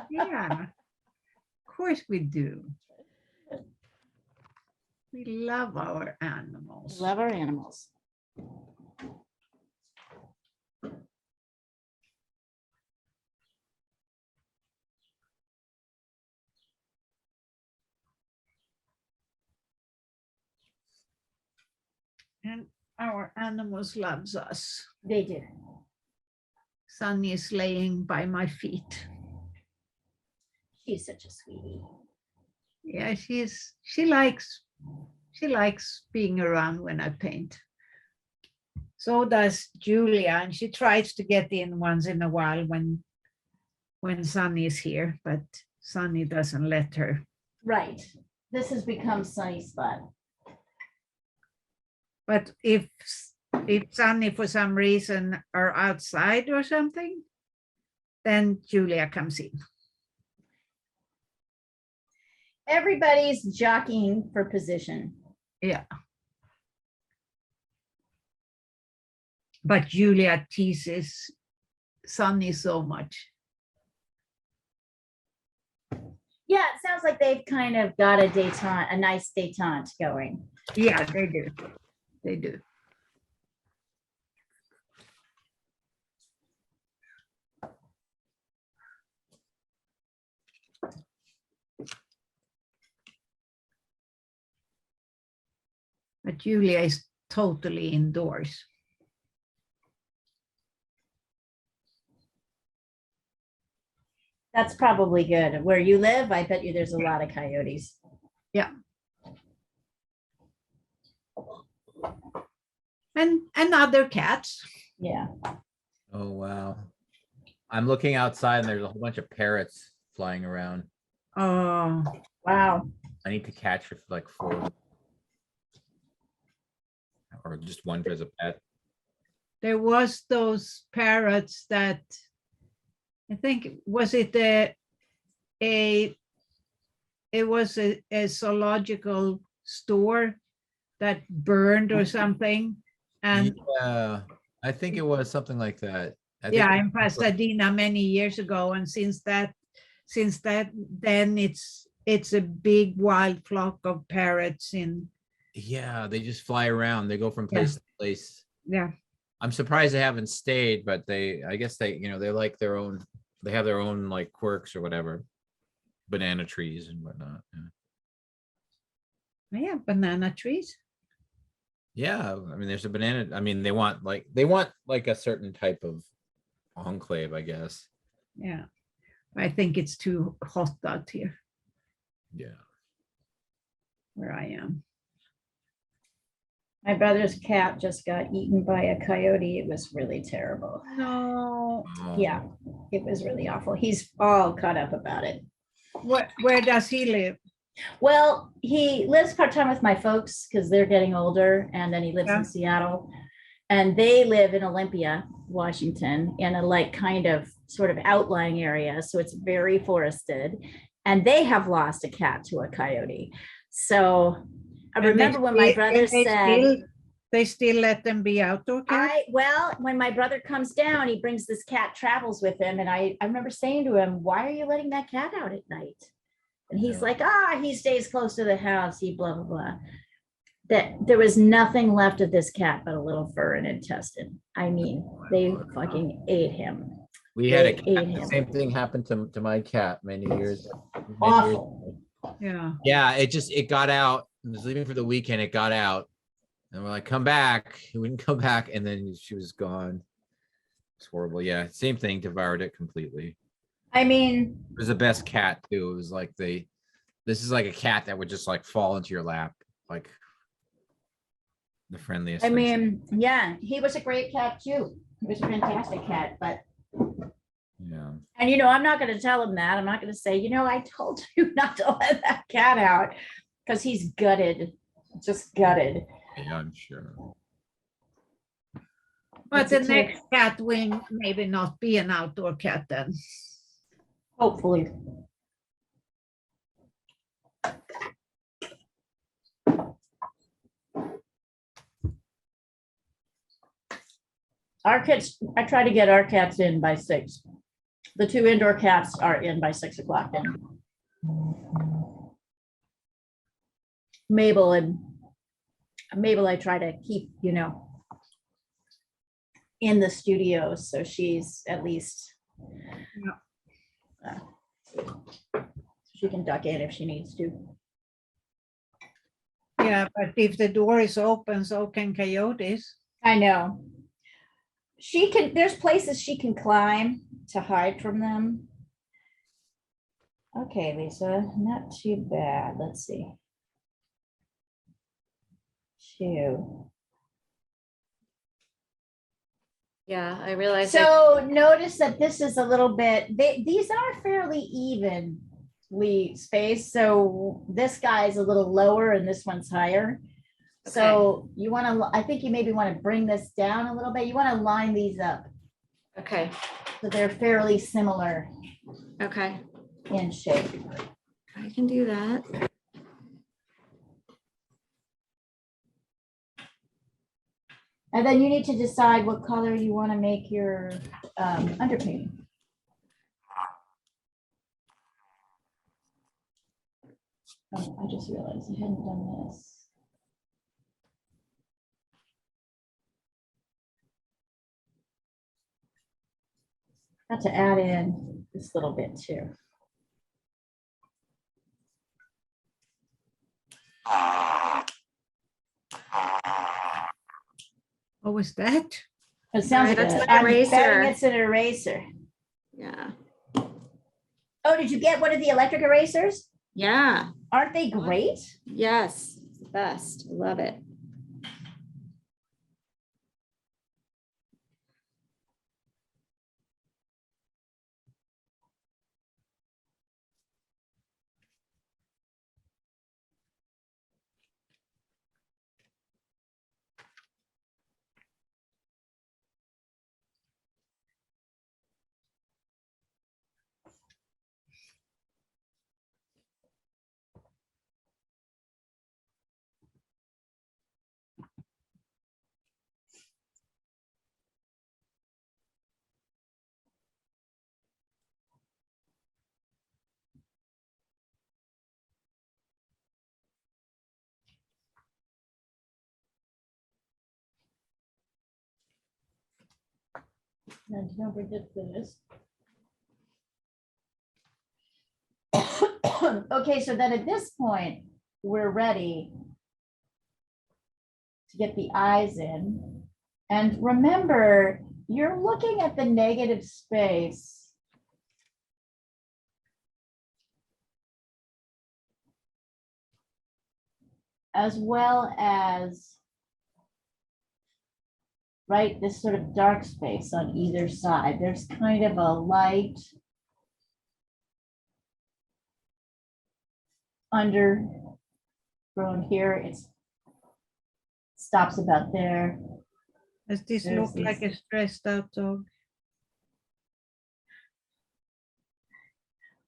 Yeah. Of course we do. We love our animals. Love our animals. And our animals loves us. They do. Sunny is laying by my feet. She's such a sweetie. Yeah, she likes being around when I paint. So does Julia, and she tries to get in once in a while when Sunny is here, but Sunny doesn't let her. Right. This has become Sunny spot. But if Sunny for some reason are outside or something, then Julia comes in. Everybody's jockeying for position. Yeah. But Julia teases Sunny so much. Yeah, it sounds like they've kind of got a nice detente going. Yeah, they do. They do. But Julia is totally indoors. That's probably good. Where you live, I bet you there's a lot of coyotes. Yeah. And other cats. Yeah. Oh, wow. I'm looking outside and there's a whole bunch of parrots flying around. Oh, Wow. I need to catch like 4 or just one as a pet. there was those parrots that I think was it it was a zoological store that burned or something. And yeah, I think it was something like that. I think yeah, in Pasadena many years ago. And since that, then it's a big wild flock of parrots in. yeah, they just fly around. They go from place to place. Yeah. I'm surprised they haven't stayed, but I guess they, they like their own, they have their own like quirks or whatever. Banana trees and whatnot. Yeah. Yeah, banana trees. Yeah, I mean, there's a banana. I mean, they want like a certain type of enclave, I guess. Yeah. I think it's too hot out here Yeah. where I am. My brother's cat just got eaten by a coyote. It was really terrible. No. Yeah, it was really awful. He's all caught up about it. Where does he live? Well, he lives part-time with my folks because they're getting older, and then he lives Yeah. in Seattle. And they live in Olympia, Washington, in a like kind of sort of outlying area. So it's very forested. And they have lost a cat to a coyote. So I remember when my brother said, they still let them be outdoor cats? well, when my brother comes down, he brings this cat, travels with him. And I remember saying to him, why are you letting that cat out at night? And he's like, he stays close to the house, he blah, blah, blah. That there was nothing left of this cat but a little fur and intestine. I mean, they fucking ate him. We had a They cat, ate the him. same thing happened to my cat many years. Awful. Yeah. Yeah, it got out. It was leaving for the weekend. It got out, and we're like, "Come back." He wouldn't come back, and then she was gone. It's horrible. Yeah, same thing. Devoured it completely. I mean, It was the best cat too. It was like this is like a cat that would just like fall into your lap, like the friendliest. I thing. mean, yeah, he was a great cat too. He was a fantastic cat, but Yeah. and you know, I'm not going to tell him that. I'm not going to say, you know, I told you not to let that cat out because he's gutted, just gutted. Yeah, I'm sure. But It's a the next cat will maybe not be an outdoor cat then. Hopefully. Our kids, I try to get our cats in by 6. The 2 indoor cats are in by 6 o'clock. And Mabel, I try to keep, you know, in the studio. So she's at least, she can duck in if she needs to. Yeah, but if the door is open, so can coyotes. I know. There's places she can climb to hide from them. Okay, Lisa, not too bad. Let's see. 2. Yeah, I realize. So notice that this is a little bit, these are fairly evenly spaced. So this guy is a little lower and this one's higher. Okay. So you want to, I think you maybe want to bring this down a little bit. You want to line these up. Okay. So they're fairly similar Okay. in shape. I can do that. And then you need to decide what color you want to make your underpainting. Oh, I just realized I hadn't done this. Got to add in this little bit too. What was that? It sounds like That's a, an I'm eraser. betting it's an eraser. Yeah. Oh, did you get one of the electric erasers? Yeah. Aren't they great? Yes. It's the best. I love it. And don't forget this. Okay, so then at this point, we're ready to get the eyes in. And remember, you're looking at the negative space. As well as, right, this sort of dark space on either side. There's kind of a light undergrown here. It stops about there. Does this There's look like a stressed out dog?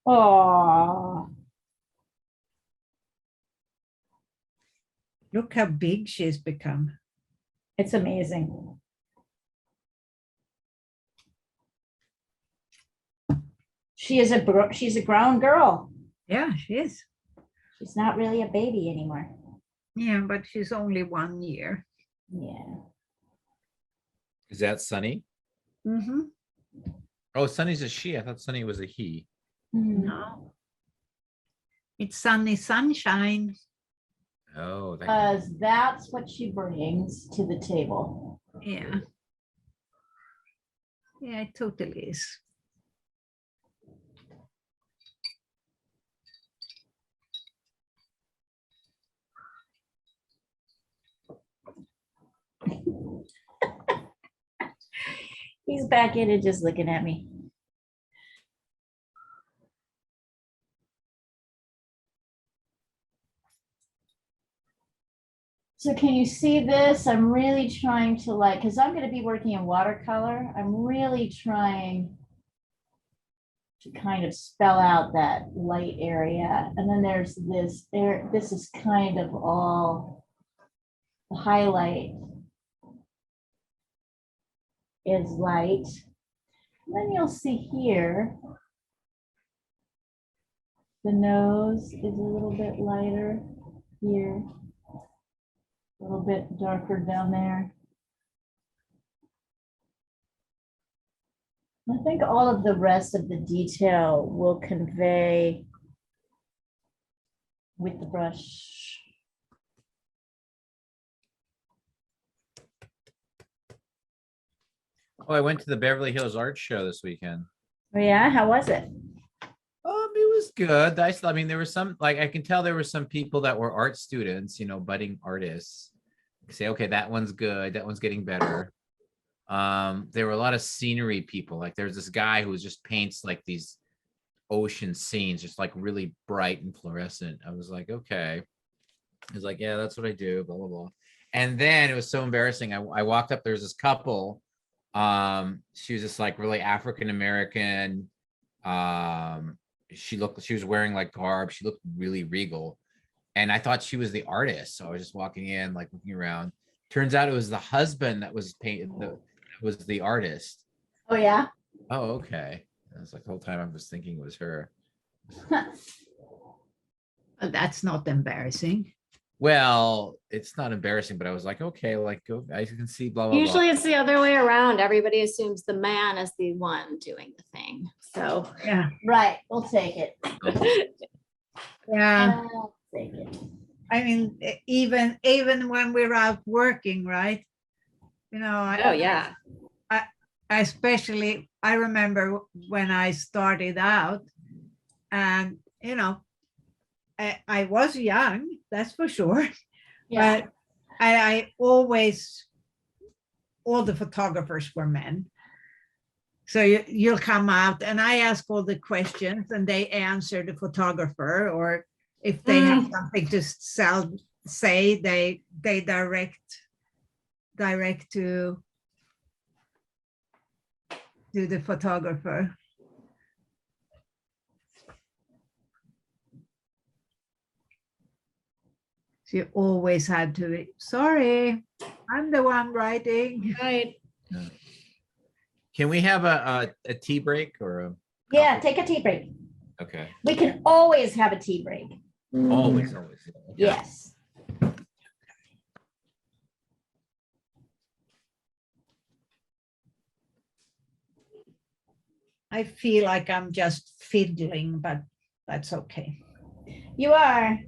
Oh, Look how big she's become. it's amazing. She's a grown girl. Yeah, she is. She's not really a baby anymore. Yeah, but she's only 1 year. Yeah. Is that Sunny? Mm-hmm. Oh, Sunny's a she. I thought Sunny was a he. No. It's Sunny Sunshine. Oh, that Because that's what she brings to the table. Yeah. Yeah, it totally is. He's back in and just looking at me. So can you see this? I'm really trying to like, because I'm going to be working in watercolor. I'm really trying to kind of spell out that light area. And then there's this there. This is kind of all the highlight is light. And then you'll see here, the nose is a little bit lighter here. A little bit darker down there. I think all of the rest of the detail will convey with the brush. Oh, I went to the Beverly Hills Art Show this weekend. Oh yeah, how was it? It was good. I mean, there were some, like, I can tell there were some people that were art students, budding artists. Say, okay, that one's good. That one's getting better. There were a lot of scenery people. Like there's this guy who just paints like these ocean scenes, just like really bright and fluorescent. I was like, okay. He's like, yeah, that's what I do, blah, blah, blah. And then it was so embarrassing. I walked up, there's this couple. She was just like really African-American. She was wearing like garb. She looked really regal. And I thought she was the artist. So I was just walking in, like looking around. Turns out it was the husband that was was the artist. Oh yeah. Oh, okay. I was like the whole time I was thinking it was her. Well, that's not embarrassing. Well, it's not embarrassing, but I was like, okay, like go, I can see blah, blah, Usually blah. it's the other way around. Everybody assumes the man is the one doing the thing. So Yeah. Right, we'll take it. Yeah. I'll take it. I mean, even when we're out working, right? oh yeah. I remember when I started out, and I was young, that's for sure. Yeah. But I always, all the photographers were men. So you'll come out and I ask all the questions and they answer the photographer, or if they have something to say, they direct to the photographer. So you always had to, sorry, I'm the one writing. Right. Can we have a tea break or a? Yeah, take a tea break. Okay. We can always have a tea break. Always, always. Okay. Yes. I feel like I'm just fiddling, but that's okay. You are.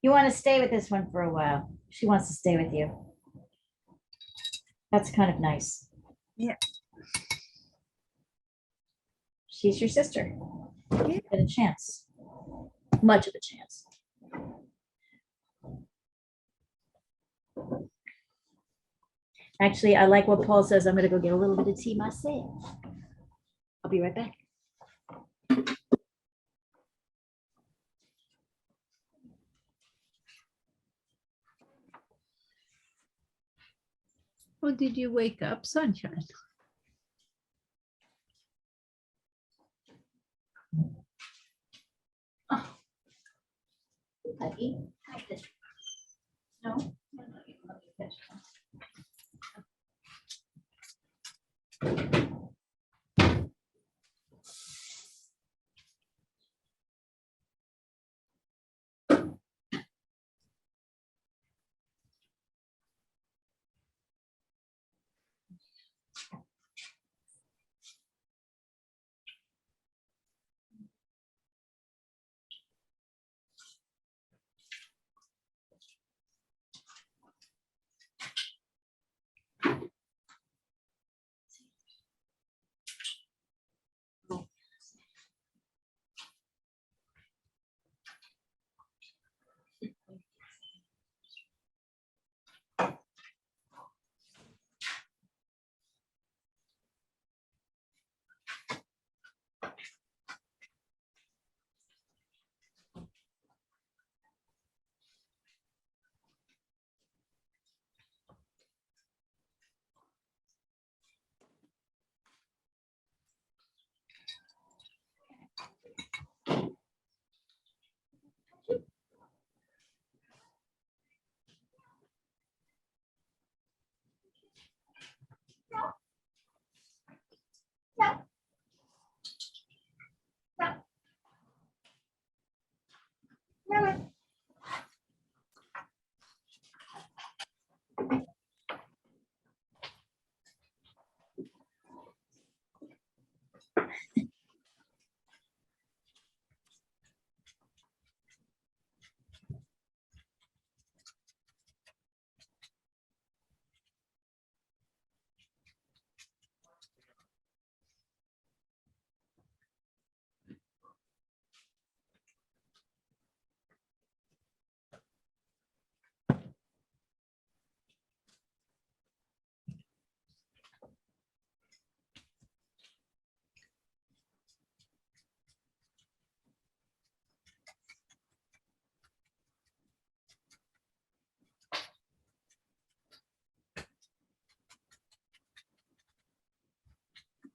You want to stay with this one for a while. She wants to stay with you. That's kind of nice. Yeah. She's your sister. Yeah. Get a chance. Much of a chance. Actually, I like what Paul says. I'm going to go get a little bit of tea myself. I'll be right back. Or did you wake up, Sunshine? Peggy, no.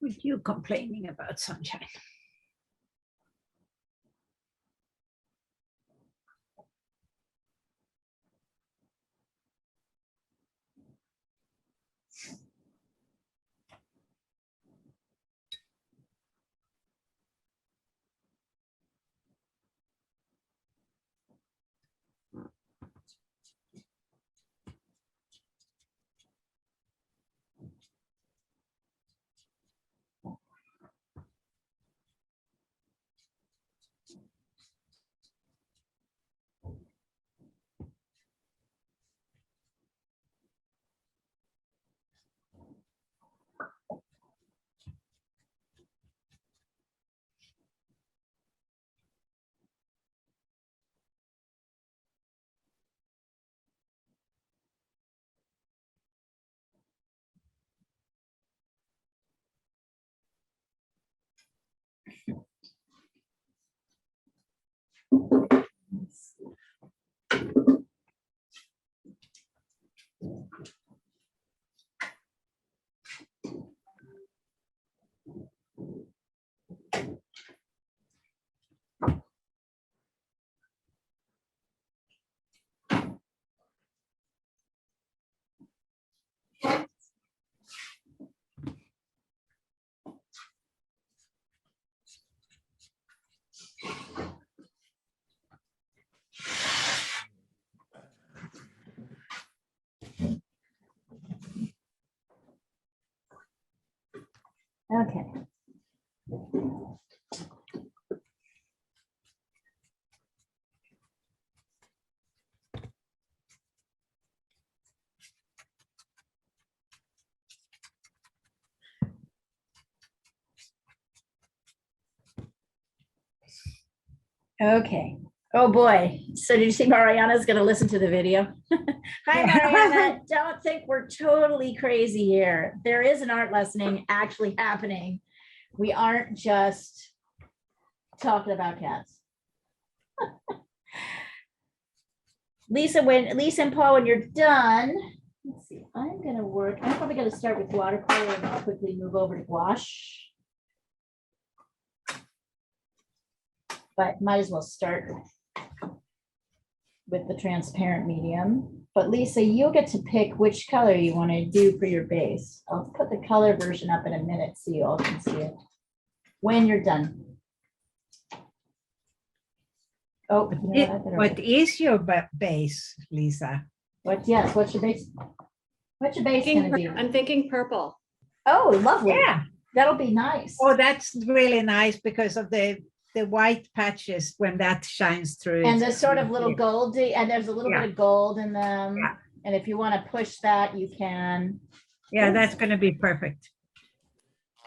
What you complaining about, Sunshine? Okay. Okay. Oh, boy. So did you see Mariana's going to listen to the video? Hi, Mariana. Don't think we're totally crazy here. There is an art lesson actually happening. We aren't just talking about cats. Lisa and Paul, when you're done, let's see, I'm probably going to start with watercolor and I'll quickly move over to gouache. But might as well start with the transparent medium. But Lisa, you'll get to pick which color you want to do for your base. I'll put the color version up in a minute so you all can see it when you're done. Oh, what is your base, Lisa? What's your base? What's your base going to be? I'm thinking purple. Oh, lovely. Yeah. That'll be nice. Oh, that's really nice because of the white patches when that shines through. And the sort of little goldy, and there's a little bit of gold in them. Yeah. And if you want to push that, you can. Yeah, that's going to be perfect.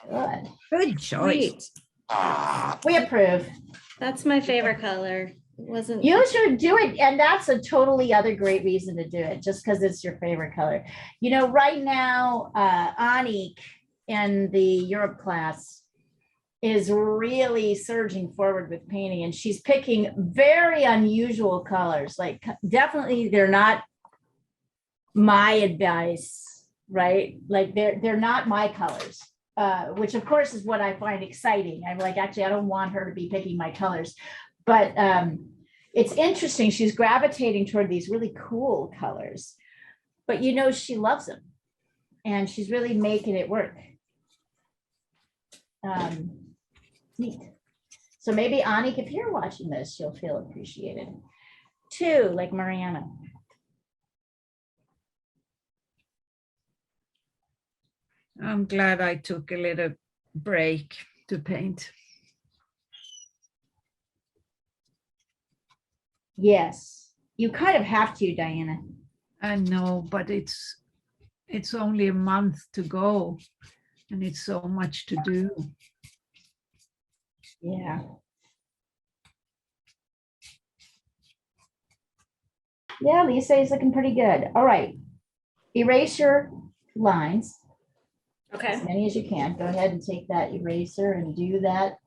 Good. Good choice. Sweet. We approve. That's my favorite color. Wasn't You should do it. And that's a totally other great reason to do it, just because it's your favorite color. You know, right now, Anik in the Europe class is really surging forward with painting, and she's picking very unusual colors. Like definitely they're not my advice, right? Like they're not my colors, which of course is what I find exciting. I'm like, actually, I don't want her to be picking my colors, but it's interesting. She's gravitating toward these really cool colors, but you know, she loves them and she's really making it work. Neat. So maybe Anik, if you're watching this, you'll feel appreciated too, like Mariana. I'm glad I took a little break to paint. Yes, you kind of have to, Diana. I know, but it's only a month to go and it's so much to do. Yeah. Yeah, Lisa is looking pretty good. All right. Erase your lines. okay. As many as you can. Go ahead and take that eraser and do that.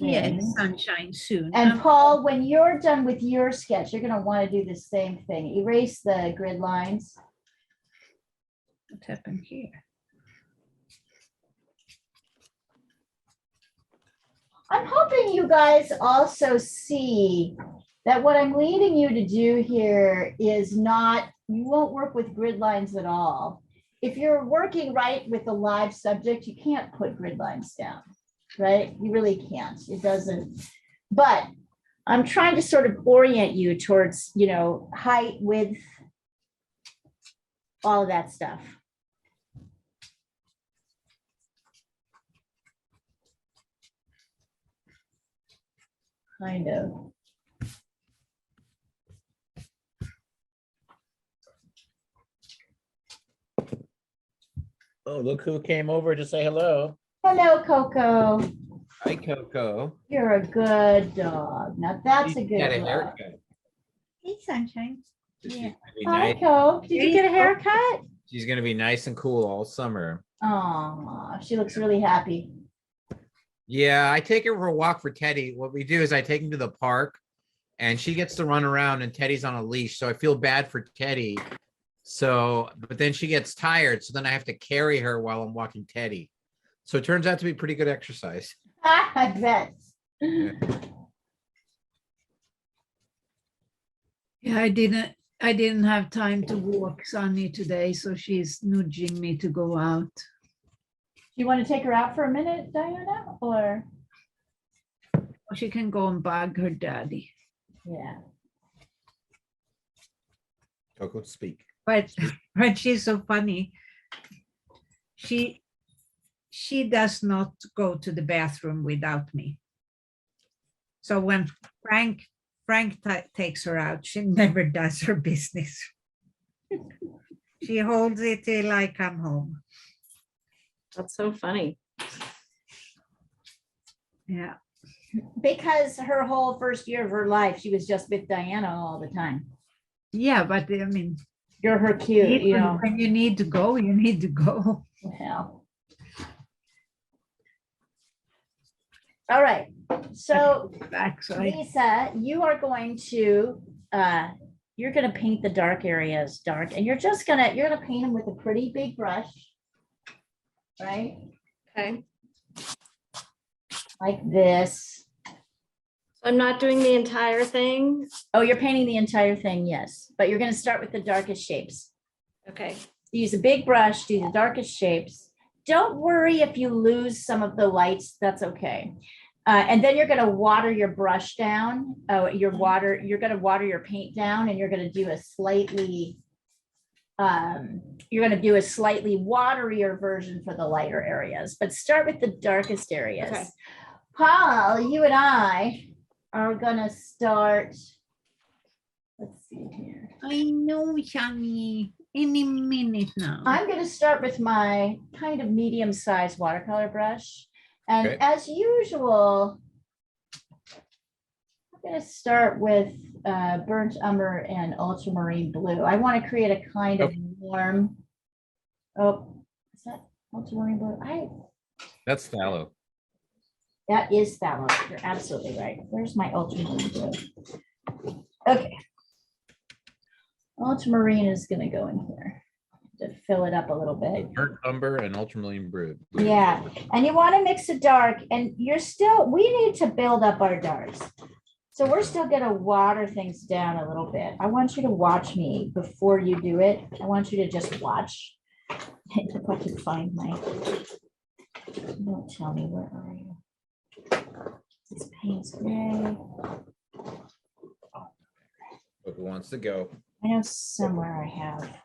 Yeah, sunshine soon. And Paul, when you're done with your sketch, you're going to want to do the same thing. Erase the grid lines. What happened here? I'm hoping you guys also see that what I'm leading you to do here is not, you won't work with grid lines at all. If you're working right with a live subject, you can't put grid lines down, right? You really can't. It doesn't. But I'm trying to sort of orient you towards, you know, height, width, all of that stuff. Kind of. Oh, look who came over to say hello. Hello, Coco. Hi, Coco. You're a good dog. Now that's a She good got a dog. haircut. Hey, sunshine. So she's Yeah. gonna be Hi, nice. Coco. Did you get a haircut? She's gonna be nice and cool all summer. Oh, she looks really happy. Yeah, I take her for a walk for Teddy. What we do is I take him to the park and she gets to run around and Teddy's on a leash. So I feel bad for Teddy. So, but then she gets tired. So then I have to carry her while I'm walking Teddy. So it turns out to be pretty good exercise. I bet. Yeah. Yeah, I didn't have time to walk Sunny today, so she's nudging me to go out. Do you want to take her out for a minute, Diana? Or She can go and bug her daddy. yeah. Coco, speak. But she's so funny. She does not go to the bathroom without me. So when Frank takes her out, she never does her business. She holds it till I come home. That's so funny. Yeah. Because her whole first year of her life, she was just with Diana all the time. Yeah, but I mean, You're her cute, you know. when you need to go, you need to go. Well. All right, so Actually, Lisa, you are going to you're gonna paint the dark areas dark, and you're gonna paint them with a pretty big brush, right? Okay. Like this. I'm not doing the entire thing. Oh, you're painting the entire thing, yes, but you're gonna start with the darkest shapes. Okay. Use a big brush, do the darkest shapes. Don't worry if you lose some of the lights, that's okay. And then you're gonna water your brush down. You're gonna water your paint down, and you're gonna do a slightly waterier version for the lighter areas, but start with the darkest areas. Okay. Paul, you and I are gonna start. Let's see here. I know, Shani. Any minute now. I'm going to start with my kind of medium-sized watercolor brush. And Okay. as usual, I'm going to start with burnt umber and ultramarine blue. I want to create a kind of warm. Oh, is that ultramarine blue? That's phthalo. That is phthalo. You're absolutely right. Where's my ultramarine blue? Okay. Ultramarine is going to go in here to fill it up a little bit. Burnt umber and ultramarine blue. Yeah, and you want to mix the dark, and we need to build up our darks. So we're still going to water things down a little bit. I want you to watch me before you do it. I want you to just watch. If I can find my, don't tell me, where are you? This paint's gray. Who wants to go? I know somewhere I have.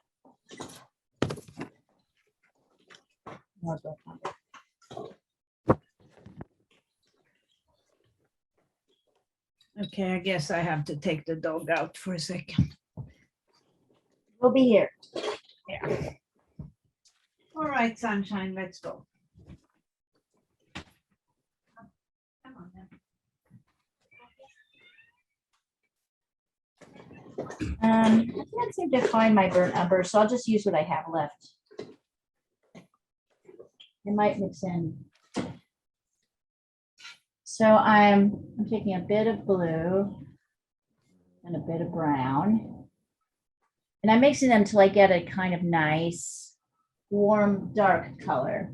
Okay, I guess I have to take the dog out for a second. We'll be here. Yeah. All right, sunshine, let's go. Come on then. I can't seem to find my burnt umber, so I'll just use what I have left. It might mix in. So I'm taking a bit of blue and a bit of brown, and I'm mixing them till I get a kind of nice, warm, dark color.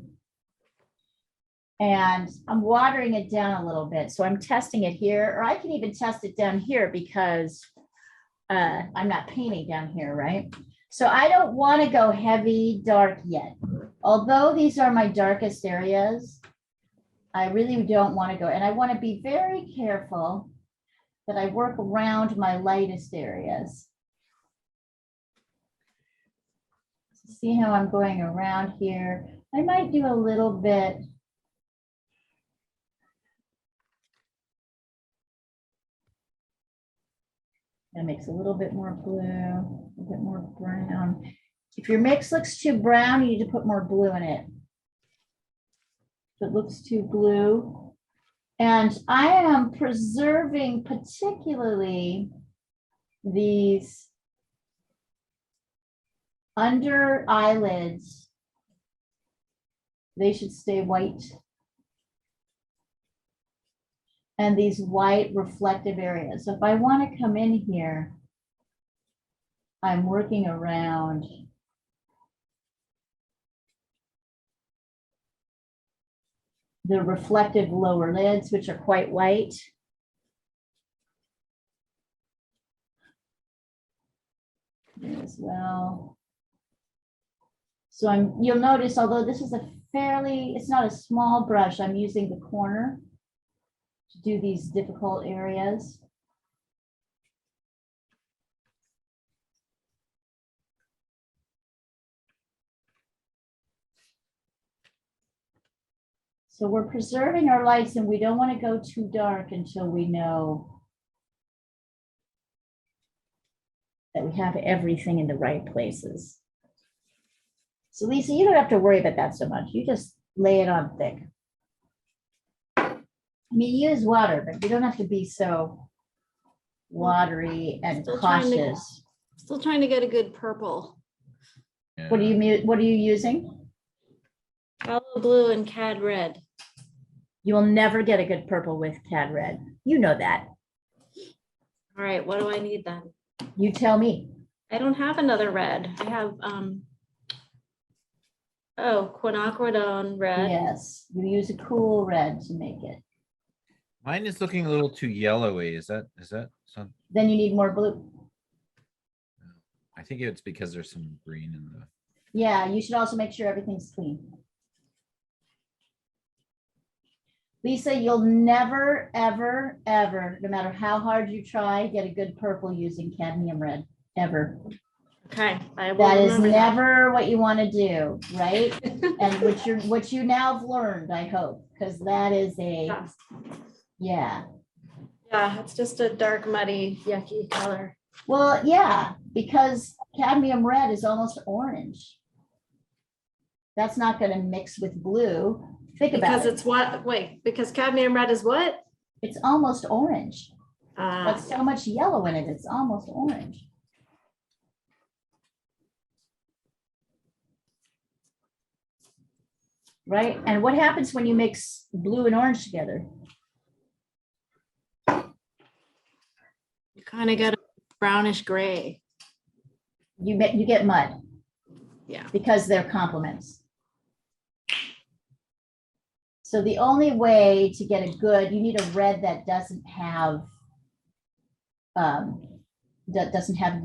And I'm watering it down a little bit. So I'm testing it here, or I can even test it down here because I'm not painting down here, right? So I don't want to go heavy dark yet. Although these are my darkest areas, I really don't want to go. And I want to be very careful that I work around my lightest areas. See how I'm going around here? I might do a little bit. And mix a little bit more blue, a bit more brown. If your mix looks too brown, you need to put more blue in it. If it looks too blue. And I am preserving particularly these under eyelids. They should stay white. And these white reflective areas. So if I want to come in here, I'm working around the reflective lower lids, which are quite white. There as well. So you'll notice, although this is it's not a small brush, I'm using the corner to do these difficult areas. So we're preserving our lights, and we don't want to go too dark until we know that we have everything in the right places. So Lisa, you don't have to worry about that so much. You just lay it on thick. I mean, use water, but you don't have to be so watery and Still trying to- cautious. Still trying to get a good purple. What are Yeah. what are you using? Phthalo blue and cad red. You will never get a good purple with cad red. You know that. All right, what do I need then? You tell me. I don't have another red. I have, oh, quinacridone red. Yes, you use a cool red to make it. Mine is looking a little too yellowy. Is that some? Then you need more blue. I think it's because there's some green in the. Yeah, you should also make sure everything's clean. Lisa, you'll never, ever, ever, no matter how hard you try, get a good purple using cadmium red, ever. Okay, I will That is remember that. never what you want to do, right? And what you now have learned, I hope, because that is a, yeah. Yeah, it's just a dark, muddy, yucky color. Well, yeah, because cadmium red is almost orange. That's not going to mix with blue. Think about Because it. it's what, wait, because cadmium red is what? It's almost orange. Uh, But so much yellow in it, it's almost orange. Right? And what happens when you mix blue and orange together? you kind of get a brownish gray. You get mud Yeah. because they're complements. So the only way to get a good, you need a red that doesn't have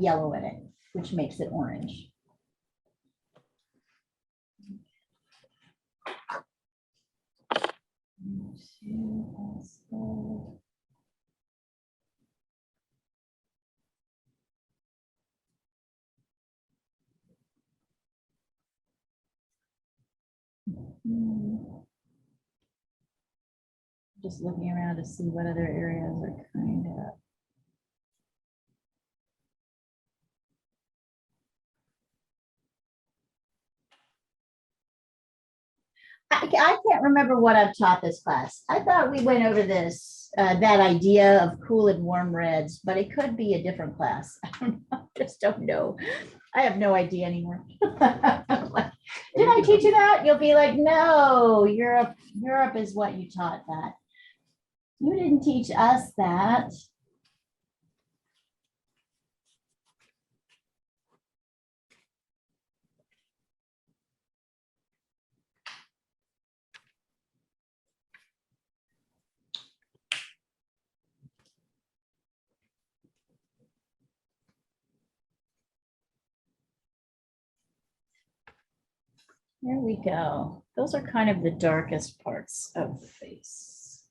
yellow in it, which makes it orange. Just looking around to see what other areas are kind of. I can't remember what I've taught this class. I thought we went over this, that idea of cool and warm reds, but it could be a different class. I don't know, just don't know. I have no idea anymore. Did I teach you that? You'll be like, no, Europe is what you taught that. You didn't teach us that. There we go. Those are kind of the darkest parts of the face.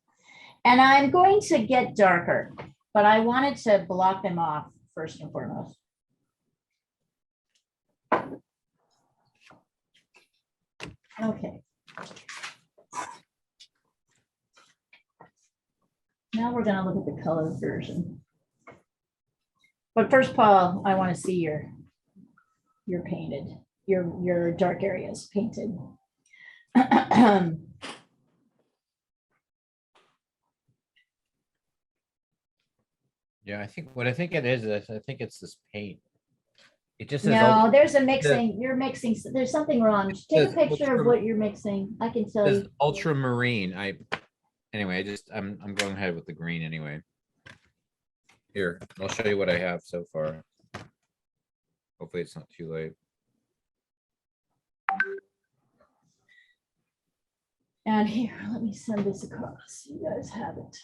And I'm going to get darker, but I wanted to block them off first and foremost. Okay. Now we're going to look at the color version. But first, Paul, I want to see your painted, your dark areas painted. Yeah, I think it is, I think it's this paint. It just says. No, there's a mixing. You're mixing. There's something wrong. Take a says picture of ultra- what you're mixing. I can tell Says you. ultramarine. Anyway, I'm going ahead with the green anyway. Here, I'll show you what I have so far. Hopefully it's not too late. And here, let me send this across. You guys have it.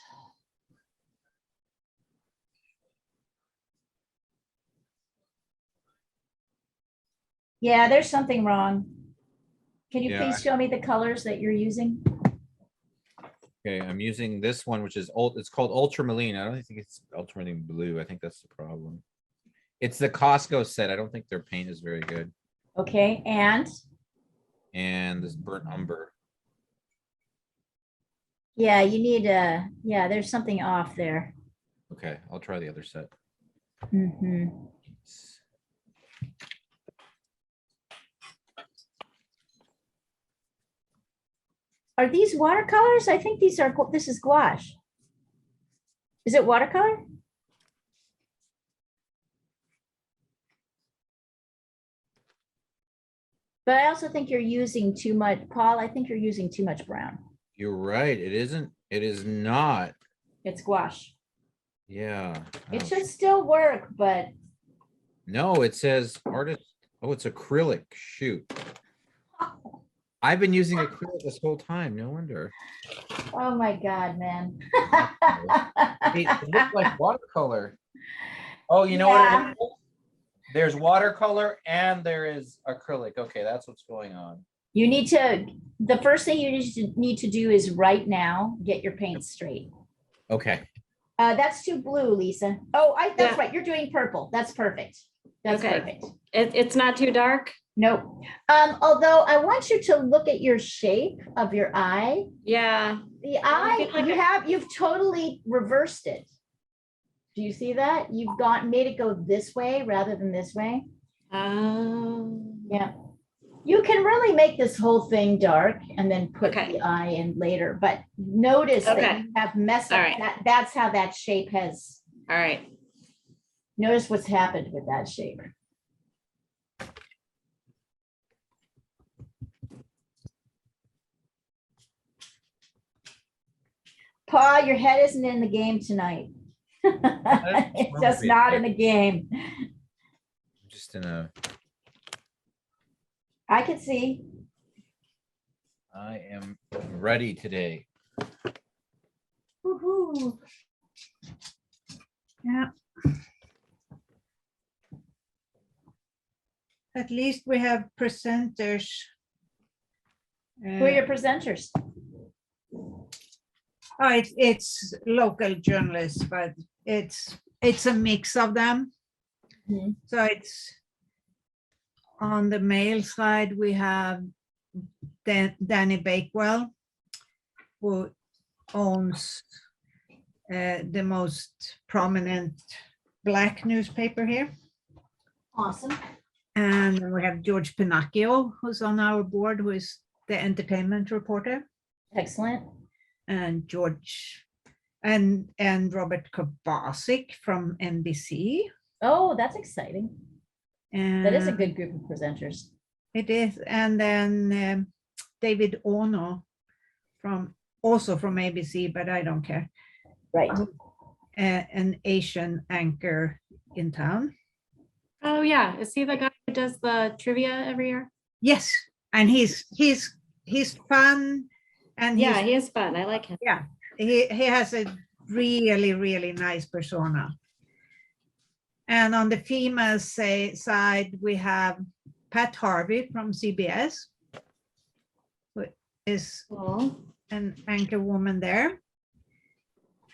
Yeah, there's something wrong. Can you Yeah, please show me the colors that you're using? Okay, I'm using this one, which is it's called ultramarine. I don't think it's ultramarine blue. I think that's the problem. It's the Costco set. I don't think their paint is very good. Okay, and This burnt umber. yeah, you need yeah, there's something off there. Okay, I'll try the other set. Mhm. Are these watercolors? I think these are, this is gouache. Is it watercolor? But I also think you're using too much, Paul, I think you're using too much brown. You're right. It isn't. It is not. It's gouache. Yeah. It Oh, should still work, but no, it says artist. Oh, it's acrylic. Shoot. I've been using acrylic this whole time. No wonder. oh my God, man. It looks like watercolor. Oh, you know what it is? There's watercolor and there is acrylic. Okay, that's what's going on. You need to, the first thing you need to do is right now, get your paint straight. Okay. That's too blue, Lisa. Oh, that's Yeah. right. You're doing purple. That's perfect. That's Okay. perfect. It's not too dark? Nope. Although I want you to look at your shape of your eye. Yeah. The I feel like you've totally reversed it. Do you see that? You've made it go this way rather than this way. Yeah. You can really make this whole thing dark and then put the eye in later, but notice that you have messed up. That's how that shape has. All right. Notice what's happened with that shape. Paul, your head isn't in the game tonight. It's just not in the game. Just in a. I can see. I am ready today. Woohoo. Yeah. At least we have presenters. Who are your presenters? Oh, it's local journalists, but it's a mix of them. Mhm. So it's on the male side, we have Danny Bakewell, who owns the most prominent Black newspaper here. Awesome. And then we have George Pinocchio, who's on our board, who is the entertainment reporter. Excellent. And George and Robert Kobasic from NBC. Oh, that's exciting. And That is a good group of presenters. It is. And then David Ono also from ABC, but I don't care. Right. An Asian anchor in town. Oh yeah, is he the guy who does the trivia every year? Yes, and he's fun, and Yeah, he is fun. I like him. yeah, he has a really nice persona. And on the female side, we have Pat Harvey from CBS, who is an anchor woman there.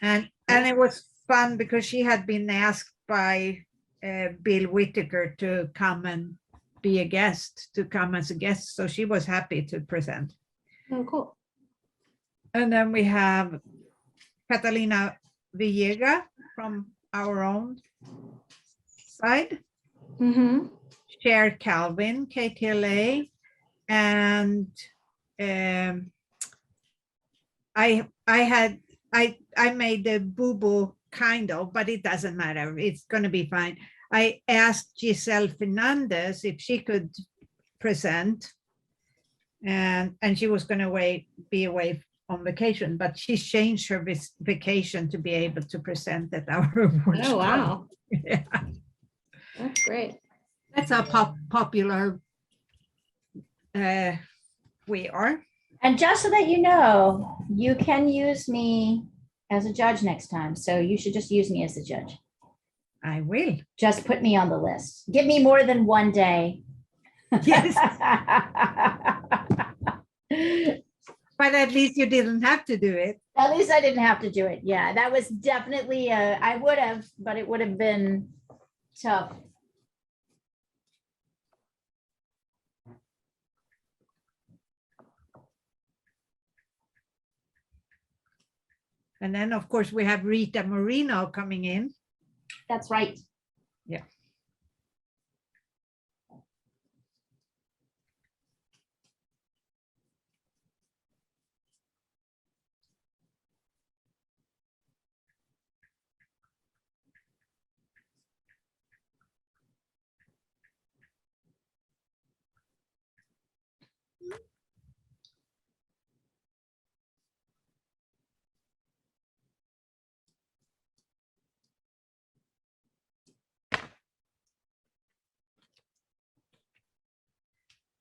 And it was fun because she had been asked by Bill Whittaker to come and be a guest, to come as a guest. So she was happy to present. Oh, cool. And then we have Catalina Villega from our own side. Mm-hmm. Cher Calvin, KTLA, and I made the boo-boo kind of, but it doesn't matter. It's going to be fine. I asked Giselle Fernandez if she could present, and she was going to be away on vacation, but she changed her vacation to be able to present at our awards. Oh, wow. Yeah. That's great. That's how popular we are. And just so that you know, you can use me as a judge next time. So you should just use me as a judge. I will. Just put me on the list. Give me more than one day. Yes. But at least you didn't have to do it. At least I didn't have to do it. Yeah, that was definitely, I would have, but it would have been tough. And then, of course, we have Rita Moreno coming in. That's right. Yeah.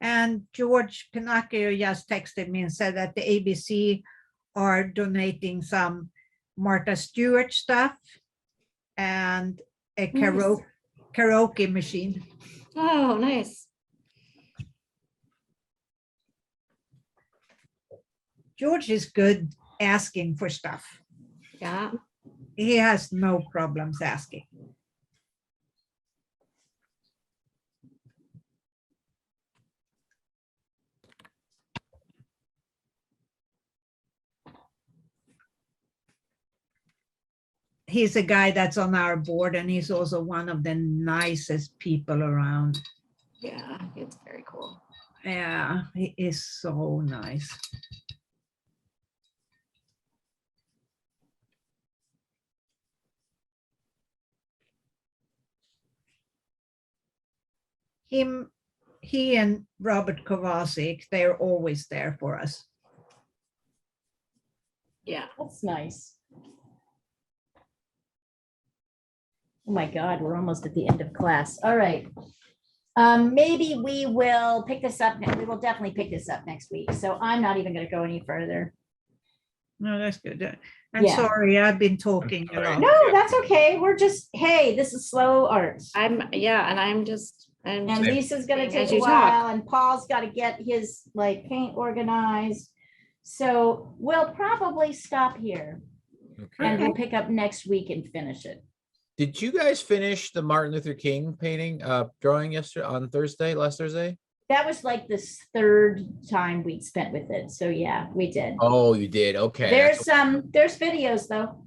And George Pinocchio just texted me and said that the ABC are donating some Martha Stewart stuff and a karaoke machine. Oh, nice. George is good asking for stuff. Yeah. He has no problems asking. He's a guy that's on our board, and he's also one of the nicest people around. Yeah, it's very cool. Yeah, he is so nice. He and Robert Kovacic, they're always there for us. Yeah. That's nice. Oh my God, we're almost at the end of class. All right. Maybe we will pick this up. We will definitely pick this up next week. So I'm not even going to go any further. No, that's good. I'm Yeah. sorry, I've been talking a lot. No, that's okay. We're just, hey, this is slow art. And And Lisa's gonna as take a you while, talk. and Paul's got to get his like paint organized. So we'll probably stop here and Okay. we'll pick up next week and finish it. Did you guys finish the Martin Luther King painting, drawing yesterday last Thursday? That was like this third time we'd spent with it. So yeah, we did. Oh, you did. Okay. There's videos though.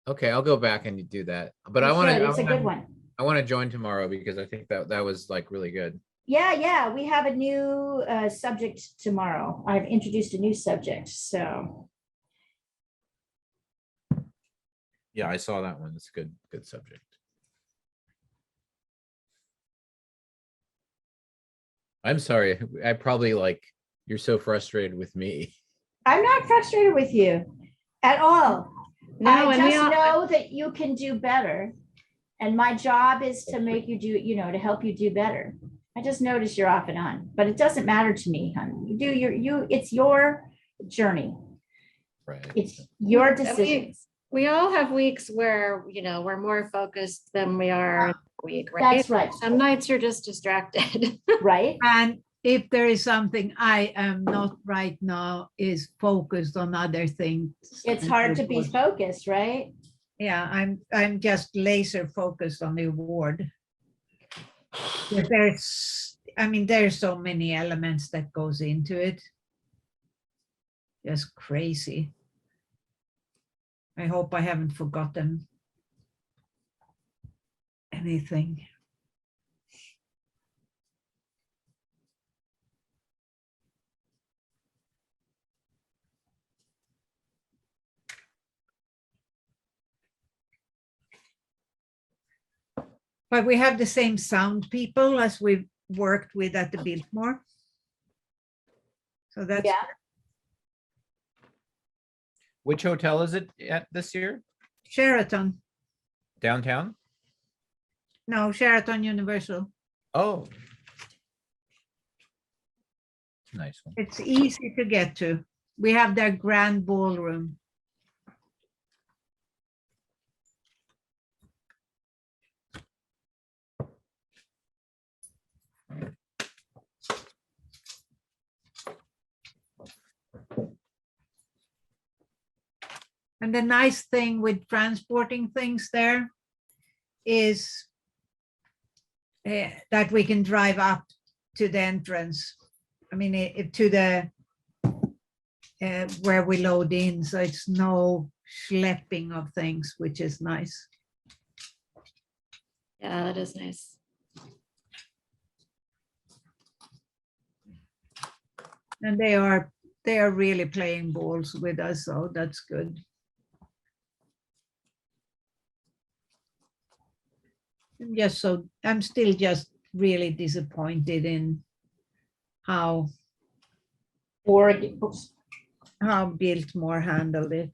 Okay, I'll go back and do that. But You should. It's a good one. I want to join tomorrow because I think that was like really good. Yeah. We have a new subject tomorrow. I've introduced a new subject. So Yeah, I saw that one. It's a good subject. I'm sorry. I probably you're so frustrated with me. I'm not frustrated with you at all. No, I and we just all, know that you can do better. And my job is to make you do, to help you do better. I just notice you're off and on, but it doesn't matter to me, honey. It's your journey. Right. It's your and decisions. we all have weeks where, we're more focused than we are week, right? That's right. Some nights you're just distracted. Right? And if there is something I am not right now is focused on other things. It's hard to be focused, right? Yeah, I'm just laser focused on the award. There's so many elements that goes into it. Just crazy. I hope I haven't forgotten anything. But we have the same sound people as we've worked with at the Biltmore. So that's Yeah. Which hotel is it at this year? Sheraton. Downtown? No, Sheraton Universal. Oh. Nice one. It's easy to get to. We have their grand ballroom. And the nice thing with transporting things there is that we can drive up to the entrance. To the where we load in, so it's no schlepping of things, which is nice. Yeah, that is nice. And they are really playing balls with us, so that's good. I'm still just really disappointed in how Biltmore handled it.